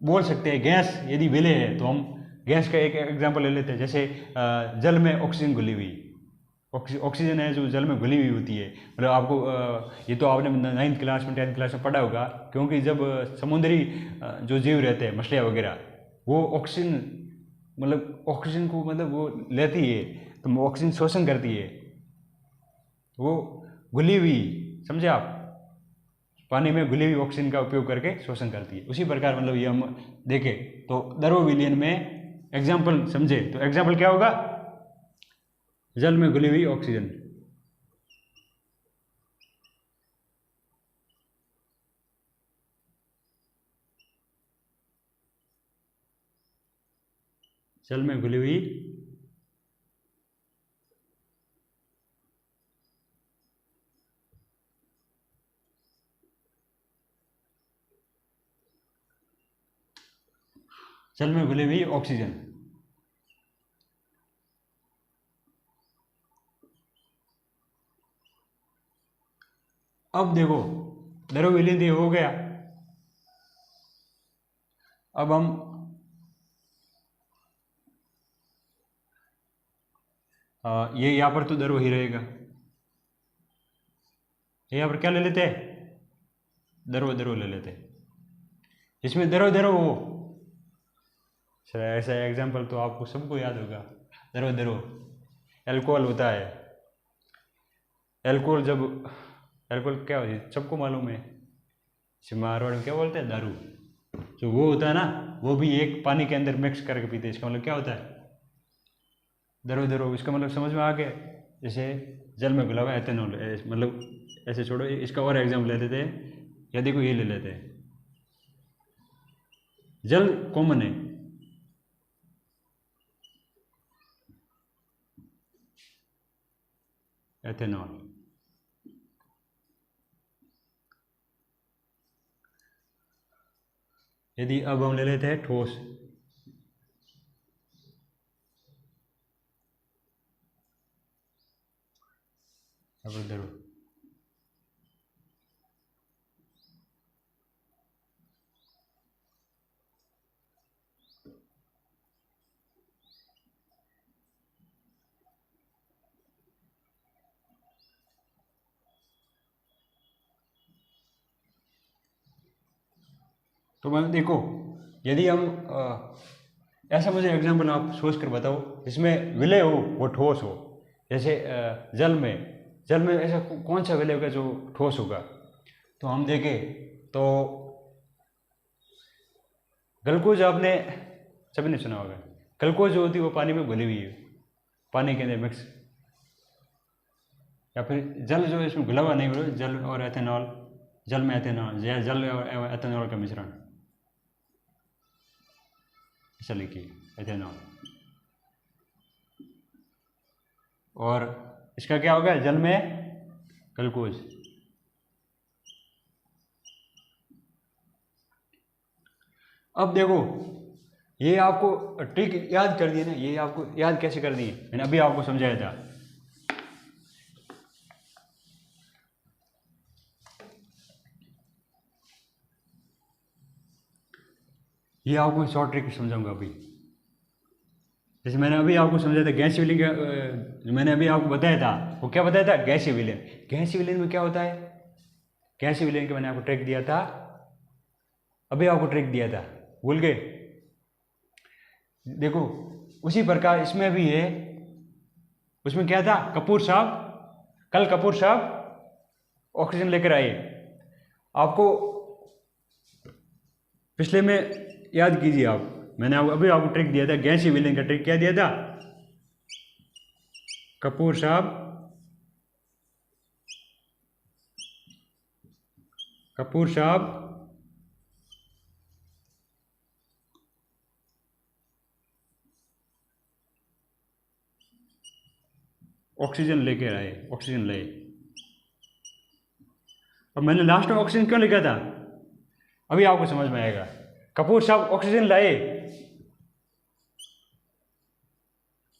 बोल सकते हैं गैस यदि विलय है तो हम गैस का एक एग्जाम्पल ले लेते हैं। जैसे जल में ऑक्सीजन घुली हुई, ऑक्सीजन है जो जल में घुली हुई होती है। मतलब आपको ये तो आपने 9th क्लास में 10th क्लास में पढ़ा होगा, क्योंकि जब समुद्री जो जीव रहते हैं, मछलियाँ वगैरह, वो ऑक्सीजन मतलब ऑक्सीजन को मतलब वो लेती है, तो ऑक्सीजन शोषण करती है, वो घुली हुई, समझे आप, पानी में घुली हुई ऑक्सीजन का उपयोग करके शोषण करती है। उसी प्रकार मतलब ये हम देखें तो द्रव्य विलयन में एग्जाम्पल समझे तो एग्जाम्पल क्या होगा, जल में घुली हुई ऑक्सीजन। जल में घुली हुई जल में घुली हुई ऑक्सीजन। अब देखो द्रव्य विलयन हो गया। अब हम ये यहाँ पर तो द्रव ही रहेगा, यहाँ पर क्या ले लेते हैं, द्रव द्रव ले लेते हैं, इसमें द्रव द्रव हो। ऐसा एग्जाम्पल तो आपको सबको याद होगा, धरो धरो, एल्कोहल होता है। एल्कोहल जब एल्कोहल क्या होती है सबको मालूम है, मारवाड़ में क्या बोलते हैं, दारू। जो वो होता है ना, वो भी एक पानी के अंदर मिक्स करके पीते हैं। इसका मतलब क्या होता है, धरो धरो। इसका मतलब समझ में आ गया। जैसे जल में घुला हुआ एथेनॉल, मतलब ऐसे छोड़ो, इसका और एग्जाम्पल ले लेते हैं, या देखो ये ले लेते हैं, जल कॉमन है, एथेनॉल। यदि अब हम ले लेते हैं ठोस, अब धरो, तो मैं देखो, यदि हम ऐसा, मुझे एग्जाम्पल आप सोच कर बताओ जिसमें विलय हो वो ठोस हो। जैसे जल में ऐसा कौन सा विलय होगा जो ठोस होगा। तो हम देखें तो ग्लूकोज, आपने सभी ने सुना होगा, ग्लूकोज जो होती है वो पानी में घुली हुई है, पानी के अंदर मिक्स, या फिर जल जो इसमें घुला हुआ नहीं घुला, जल और एथेनॉल, जल में एथेनॉल या जल और एथेनॉल का मिश्रण, ऐसा लिखिए एथेनॉल। और इसका क्या होगा, जल में ग्लूकोज। अब देखो, ये आपको ट्रिक याद कर दी ना, ये आपको याद कैसे कर दी, मैंने अभी आपको समझाया था। ये आपको शॉर्ट ट्रिक समझाऊंगा अभी। जैसे मैंने अभी आपको समझाया था गैसीय विलयन का, जो मैंने अभी आपको बताया था, वो क्या बताया था, गैसीय विलयन। गैसीय विलयन में क्या होता है, गैसीय विलयन का मैंने आपको ट्रिक दिया था, अभी आपको ट्रिक दिया था, भूल गए। देखो उसी प्रकार इसमें भी है। उसमें क्या था, कपूर साहब, कल कपूर साहब ऑक्सीजन लेकर आए। आपको पिछले में याद कीजिए आप, मैंने अभी आपको ट्रिक दिया था, गैसीय विलयन का ट्रिक क्या दिया था, कपूर साहब ऑक्सीजन लेकर आए, ऑक्सीजन लाए। और मैंने लास्ट में ऑक्सीजन क्यों लिखा था, अभी आपको समझ में आएगा। कपूर साहब ऑक्सीजन लाए,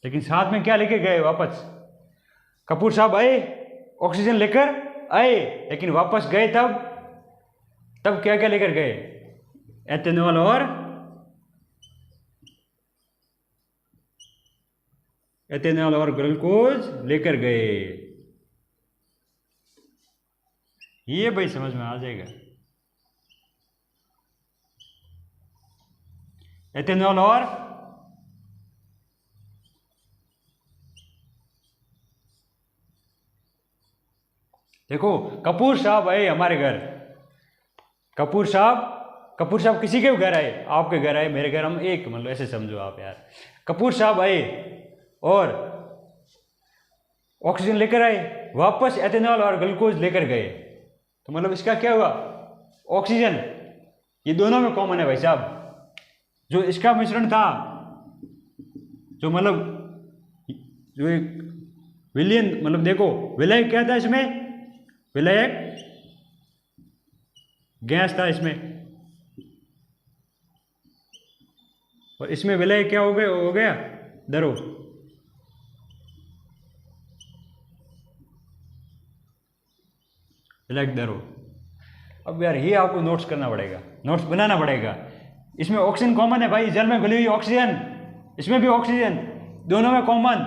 लेकिन साथ में क्या लेके गए वापस, कपूर साहब आए, ऑक्सीजन लेकर आए, लेकिन वापस गए तब क्या क्या लेकर गए, एथेनॉल और ग्लूकोज लेकर गए। ये भाई समझ में आ जाएगा। एथेनॉल और देखो, कपूर साहब आए हमारे घर, कपूर साहब किसी के घर आए, आपके घर आए, मेरे घर, हम एक, मतलब ऐसे समझो आप यार। कपूर साहब आए और ऑक्सीजन लेकर आए, वापस एथेनॉल और ग्लूकोज लेकर गए। तो मतलब इसका क्या हुआ, ऑक्सीजन ये दोनों में कॉमन है भाई साहब। जो इसका मिश्रण था, जो मतलब जो एक विलयन, मतलब देखो विलय क्या था इसमें, विलयक गैस था इसमें, और इसमें विलय क्या हो गया दरो। विलयक दरो। अब यार ये आपको नोट्स करना पड़ेगा, नोट्स बनाना पड़ेगा। इसमें ऑक्सीजन कॉमन है भाई, जल में घुली हुई ऑक्सीजन, इसमें भी ऑक्सीजन, दोनों में कॉमन,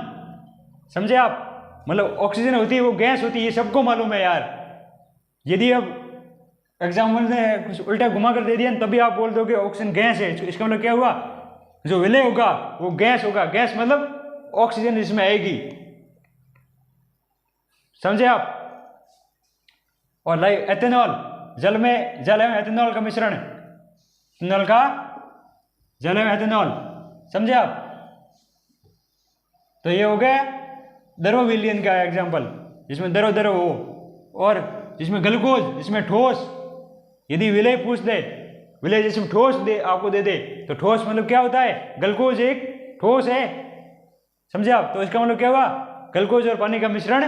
समझे आप। मतलब ऑक्सीजन होती है, वो गैस होती है, ये सबको मालूम है यार। यदि अब एग्जाम्पल ने कुछ उल्टा घुमा कर दे दिया तभी आप बोल दोगे ऑक्सीजन गैस है, इसका मतलब क्या हुआ, जो विलय होगा वो गैस होगा। गैस मतलब ऑक्सीजन इसमें आएगी, समझे आप। और लाइक एथेनॉल, जल एवं एथेनॉल का मिश्रण, एथेनॉल का जल एवं एथेनॉल, समझे आप। तो ये हो गया द्रव विलयन का एग्जाम्पल, जिसमें द्रव हो, और जिसमें ग्लूकोज, जिसमें ठोस। यदि विलय पूछ दे, विलय जिसमें ठोस दे आपको दे दे, तो ठोस मतलब क्या होता है, ग्लूकोज एक ठोस है, समझे आप। तो इसका मतलब क्या हुआ, ग्लूकोज और पानी का मिश्रण।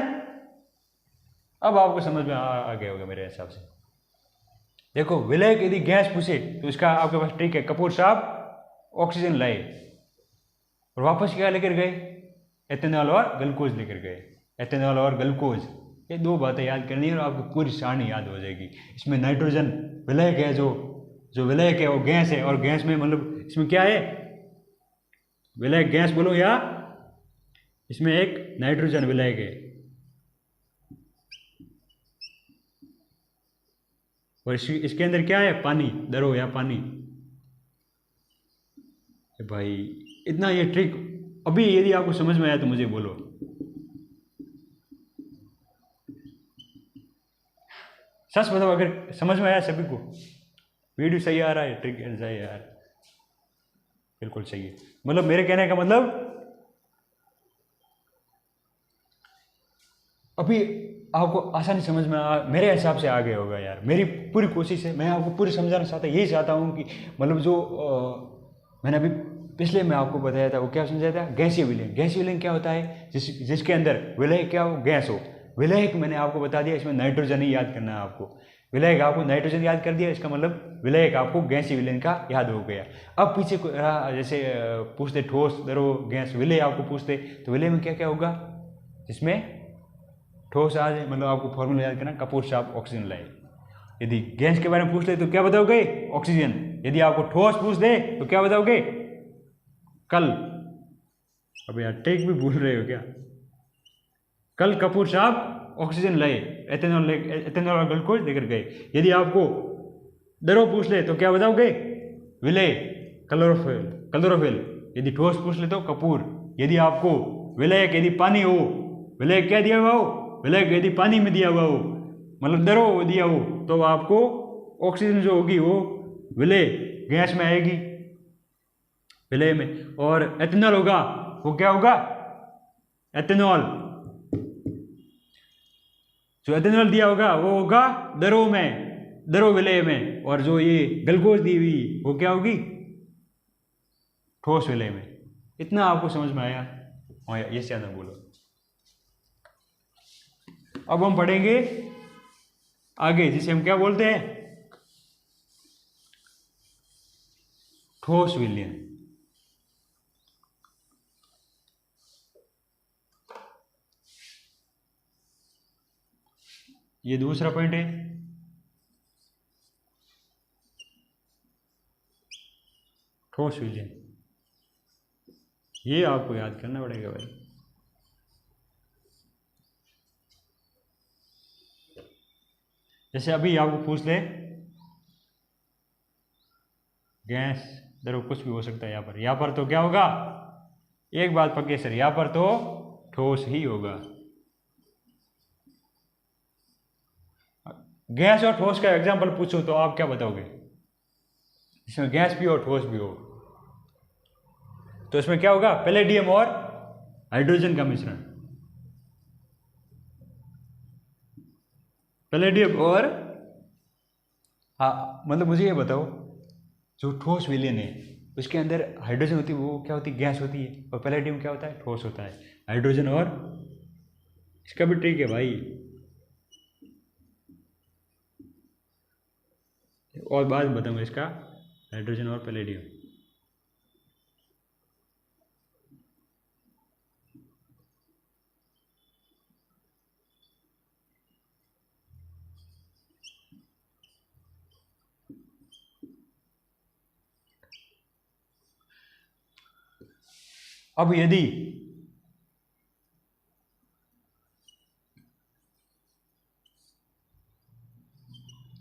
अब आपको समझ में आ गया होगा मेरे हिसाब से। देखो विलय यदि गैस पूछे तो इसका आपके पास ट्रिक है, कपूर साहब ऑक्सीजन लाए और वापस क्या लेकर गए, एथेनॉल और ग्लूकोज लेकर गए। एथेनॉल और ग्लूकोज, ये दो बातें याद करनी है और आपको पूरी सारणी याद हो जाएगी। इसमें नाइट्रोजन विलयक है, जो विलयक है वो गैस है, और गैस में मतलब इसमें क्या है, विलयक गैस बोलो, या इसमें एक नाइट्रोजन विलयक है, और इसके अंदर क्या है, पानी, द्रव या पानी। भाई इतना ये ट्रिक अभी यदि आपको समझ में आया तो मुझे बोलो। सच बताओ, अगर समझ में आया सभी को, वीडियो सही आ रहा है, ट्रिक सही है यार, बिल्कुल सही है। मतलब मेरे कहने का मतलब अभी आपको आसानी समझ में मेरे हिसाब से आ गया होगा यार। मेरी पूरी कोशिश है, मैं आपको पूरी समझाना चाहता, यही चाहता हूँ कि मतलब जो मैंने अभी पिछले में आपको बताया था, वो क्या समझाया था, गैसीय विलयन। गैसीय विलयन क्या होता है, जिसके अंदर विलयक क्या हो, गैस हो। विलयक मैंने आपको बता दिया, इसमें नाइट्रोजन ही याद करना है आपको। विलयक आपको नाइट्रोजन याद कर दिया, इसका मतलब विलयक आपको गैसीय विलयन का याद हो गया। अब पीछे जैसे पूछते ठोस, द्रव, गैस, विलय आपको पूछते, तो विलय में क्या क्या होगा, जिसमें ठोस आ जाए, मतलब आपको फॉर्मूला याद करना, कपूर साहब ऑक्सीजन लाए। यदि गैस के बारे में पूछ ले तो क्या बताओगे, ऑक्सीजन। यदि आपको ठोस पूछ दे तो क्या बताओगे, कल। अब यार टेक भी भूल रहे हो क्या, कल कपूर साहब ऑक्सीजन लाए, एथेनॉल और ग्लूकोज लेकर गए। यदि आपको द्रव पूछ ले तो क्या बताओगे, विलय, क्लोरोफिल। यदि ठोस पूछ ले तो कपूर। यदि आपको विलयक यदि पानी हो, विलयक क्या दिया हुआ हो, विलयक यदि पानी में दिया हुआ हो, मतलब द्रव दिया हो, तो आपको ऑक्सीजन जो होगी वो विलय गैस में आएगी, विलय में। और एथेनॉल होगा, वो क्या होगा, एथेनॉल, जो एथेनॉल दिया होगा वो होगा द्रव में, द्रव विलय में। और जो ये ग्लूकोज दी हुई वो क्या होगी, ठोस विलय में। इतना आपको समझ में आया, हाँ ये ज्यादा बोलो। अब हम पढ़ेंगे आगे, जिसे हम क्या बोलते हैं, ठोस विलयन। ये दूसरा पॉइंट है, ठोस विलयन। ये आपको याद करना पड़ेगा भाई। जैसे अभी आपको पूछ ले, गैस, द्रव, कुछ भी हो सकता है यहाँ पर तो क्या होगा, एक बात पक्की सर, यहाँ पर तो ठोस ही होगा। गैस और ठोस का एग्जांपल पूछो तो आप क्या बताओगे, इसमें गैस भी और ठोस भी हो, तो इसमें क्या होगा, पैलेडियम और हाइड्रोजन का मिश्रण। पैलेडियम और, हाँ मतलब मुझे ये बताओ, जो ठोस विलयन है उसके अंदर हाइड्रोजन होती है, वो क्या होती है, गैस होती है, और पैलेडियम क्या होता है, ठोस होता है। हाइड्रोजन और, इसका भी ट्रिक है भाई, और बाद में बताऊंगा इसका, हाइड्रोजन और पैलेडियम। अब यदि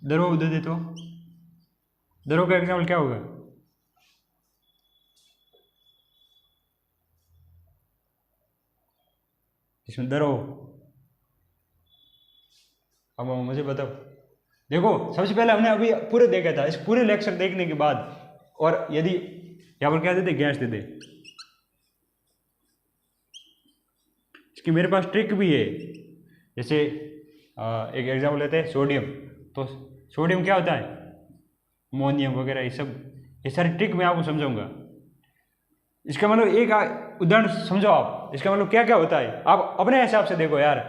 द्रव दे दे तो द्रव का एग्जाम्पल क्या होगा, इसमें द्रव। अब मुझे बताओ, देखो सबसे पहले हमने अभी पूरे देखा था, इस पूरे लेक्चर देखने के बाद, और यदि यहाँ पर क्या देते, गैस देते, इसकी मेरे पास ट्रिक भी है। जैसे एक एग्जाम्पल लेते हैं सोडियम, तो सोडियम क्या होता है, अमोनियम वगैरह, ये सारी ट्रिक मैं आपको समझाऊंगा। इसका मतलब एक उदाहरण समझो आप, इसका मतलब क्या क्या होता है, आप अपने हिसाब से देखो यार।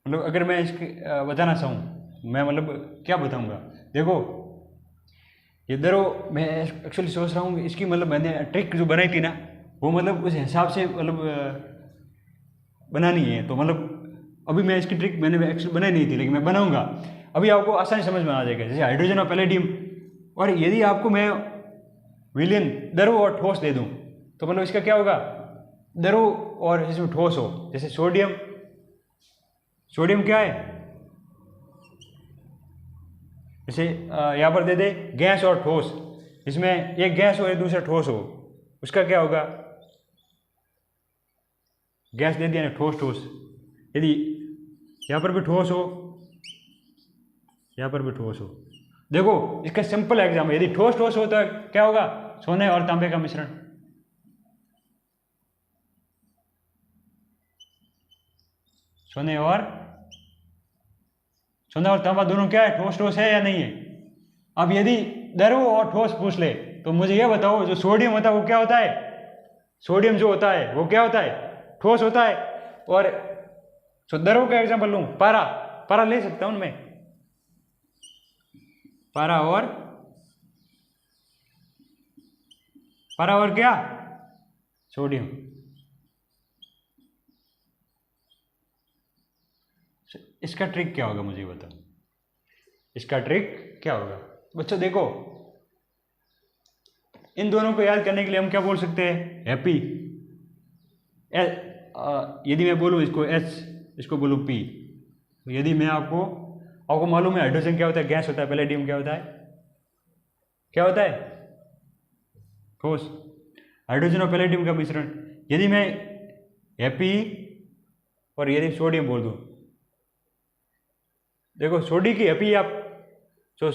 मतलब अगर मैं इसके बताना चाहूँ, मैं मतलब क्या बताऊंगा, देखो ये द्रव, मैं एक्चुअली सोच रहा हूँ इसकी मतलब मैंने ट्रिक जो बनाई थी ना, वो मतलब उस हिसाब से मतलब बनानी है। तो मतलब अभी मैं इसकी ट्रिक मैंने एक्चुअली बनाई नहीं थी, लेकिन मैं बनाऊंगा, अभी आपको आसानी समझ में आ जाएगा। जैसे हाइड्रोजन और पैलेडियम, और यदि आपको मैं विलयन द्रव और ठोस दे दूँ, तो मतलब इसका क्या होगा, द्रव और इसमें ठोस हो। जैसे सोडियम, सोडियम क्या है, जैसे यहाँ पर दे दे गैस और ठोस, इसमें एक गैस हो एक दूसरा ठोस हो, उसका क्या होगा, गैस दे दिया ना, ठोस ठोस। यदि यहाँ पर भी ठोस हो, यहाँ पर भी ठोस हो, देखो इसका सिंपल एग्जाम्पल, यदि ठोस ठोस हो तो क्या होगा, सोने और तांबे का मिश्रण। सोने और तांबा दोनों क्या है, ठोस ठोस है या नहीं है। अब यदि द्रव और ठोस पूछ ले, तो मुझे यह बताओ, जो सोडियम होता है वो क्या होता है, सोडियम जो होता है वो क्या होता है, ठोस होता है। और द्रव का एग्जाम्पल लूं, पारा, पारा ले सकता हूं मैं, पारा और क्या, सोडियम। इसका ट्रिक क्या होगा मुझे बताओ, इसका ट्रिक क्या होगा बच्चों। देखो इन दोनों को याद करने के लिए हम क्या बोल सकते हैं, हैप्पी। यदि मैं बोलूँ इसको एच, इसको बोलूँ पी, तो यदि मैं आपको मालूम है हाइड्रोजन क्या होता है, गैस होता है, पैलेडियम क्या होता है, क्या होता है, ठोस। हाइड्रोजन और पैलेडियम का मिश्रण, यदि मैं हैप्पी और यदि सोडियम बोल दूँ, देखो सोडी की हैप्पी आप, तो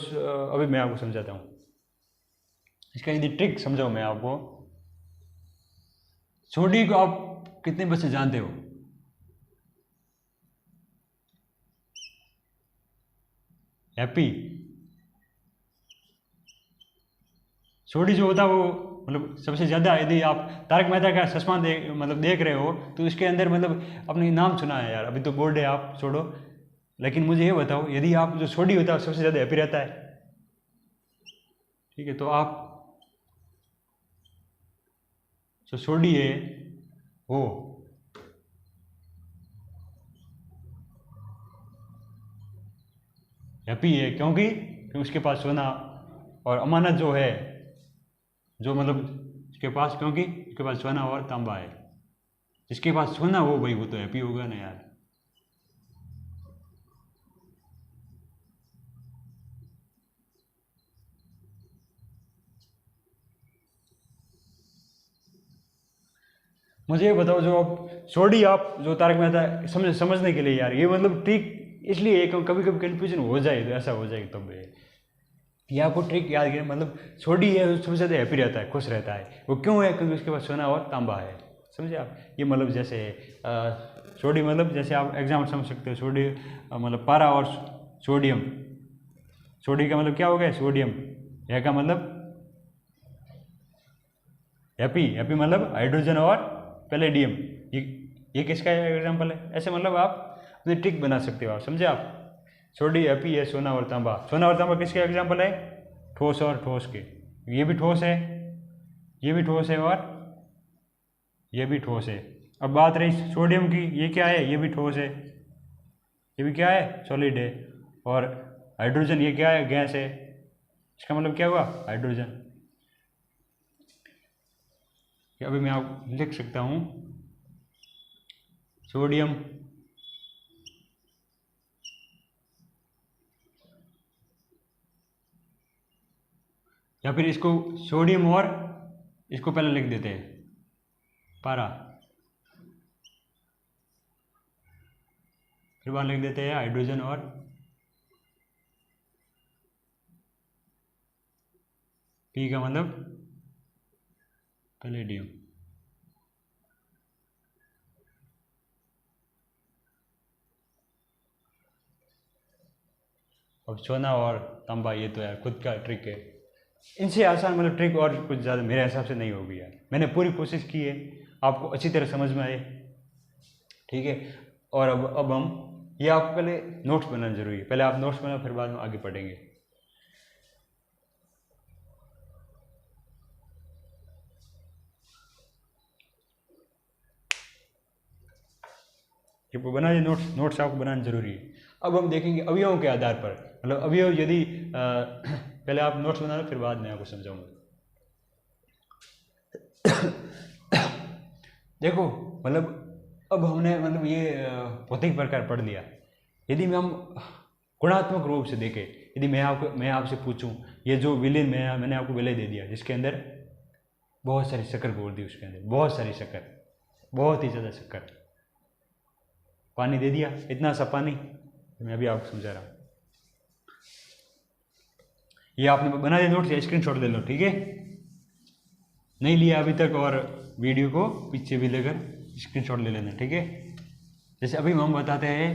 अभी मैं आपको समझाता हूँ इसका, यदि ट्रिक समझाऊँ मैं आपको। सोडी को आप कितने बच्चे जानते हो, हैप्पी। सोडी जो होता है वो मतलब सबसे ज़्यादा, यदि आप तारक मेहता का चश्मा देख रहे हो, तो इसके अंदर मतलब अपने नाम सुना है यार, अभी तो बोर्ड है आप छोड़ो, लेकिन मुझे ये बताओ, यदि आप जो सोडी होता है सबसे ज़्यादा हैप्पी रहता है, ठीक है, तो आप जो सोडी है वो हैप्पी है, क्योंकि उसके पास सोना और अमानत जो है, जो मतलब इसके पास, क्योंकि उसके पास सोना और तांबा है, जिसके पास सोना हो भाई वो तो हैप्पी होगा ना यार। मुझे ये बताओ, जो आप सोडी, आप जो तारक मेहता समझने के लिए यार, ये मतलब ट्रिक इसलिए है कभी कभी कन्फ्यूजन हो जाए, तो ऐसा हो जाए तब ये आपको ट्रिक याद करें। मतलब सोडी है सबसे ज़्यादा हैप्पी रहता है, खुश रहता है, वो क्यों है, क्योंकि उसके पास सोना और तांबा है, समझे आप। ये मतलब जैसे सोडी, मतलब जैसे आप एग्जाम्पल समझ सकते हो, सोडी मतलब पारा और सोडियम, सोडी का मतलब क्या हो गया, सोडियम, यह का मतलब हैप्पी, हैप्पी मतलब हाइड्रोजन और पैलेडियम, ये किसका एग्जाम्पल है, ऐसे मतलब आप अपनी ट्रिक बना सकते हो, आप समझे आप। सोडी हैप्पी है, सोना और तांबा, सोना और तांबा किसके एग्जाम्पल है, ठोस और ठोस के, ये भी ठोस है, ये भी ठोस है, और ये भी ठोस है। अब बात रही सोडियम की, ये क्या है, ये भी ठोस है, ये भी क्या है, सॉलिड है। और हाइड्रोजन ये क्या है, गैस है, इसका मतलब क्या हुआ, हाइड्रोजन। अभी मैं आप लिख सकता हूँ, सोडियम, या फिर इसको सोडियम और इसको पहले लिख देते हैं पारा, फिर वहाँ लिख देते हैं हाइड्रोजन और पी का मतलब पैलेडियम। अब सोना और तांबा ये तो यार खुद का ट्रिक है, इनसे आसान मतलब ट्रिक और कुछ ज़्यादा मेरे हिसाब से नहीं होगी यार। मैंने पूरी कोशिश की है आपको अच्छी तरह समझ में आए, ठीक है। और अब हम ये आपको पहले नोट्स बनाना जरूरी है, पहले आप नोट्स बनाओ फिर बाद में आगे पढ़ेंगे। ये बनाइए नोट्स आपको बनाना जरूरी है। अब हम देखेंगे अवयवों के आधार पर, मतलब अवयव यदि पहले आप नोट्स बना लो फिर बाद में आपको समझाऊंगा। देखो मतलब अब हमने मतलब ये भौतिक प्रकार पढ़ लिया। यदि हम गुणात्मक रूप से देखें, यदि मैं आपसे पूछूं ये जो विलेन मैंने आपको विलेन दे दिया जिसके अंदर बहुत सारी शक्कर घोल दी, उसके अंदर बहुत सारी शक्कर, बहुत ही ज़्यादा शक्कर, पानी दे दिया, इतना सा पानी, मैं अभी आपको समझा रहा हूँ। ये आपने बना दिया नोट्स या स्क्रीनशॉट ले लो, ठीक है। नहीं लिया अभी तक और वीडियो को पीछे भी लेकर स्क्रीनशॉट ले लेना, ठीक है। जैसे अभी हम बताते हैं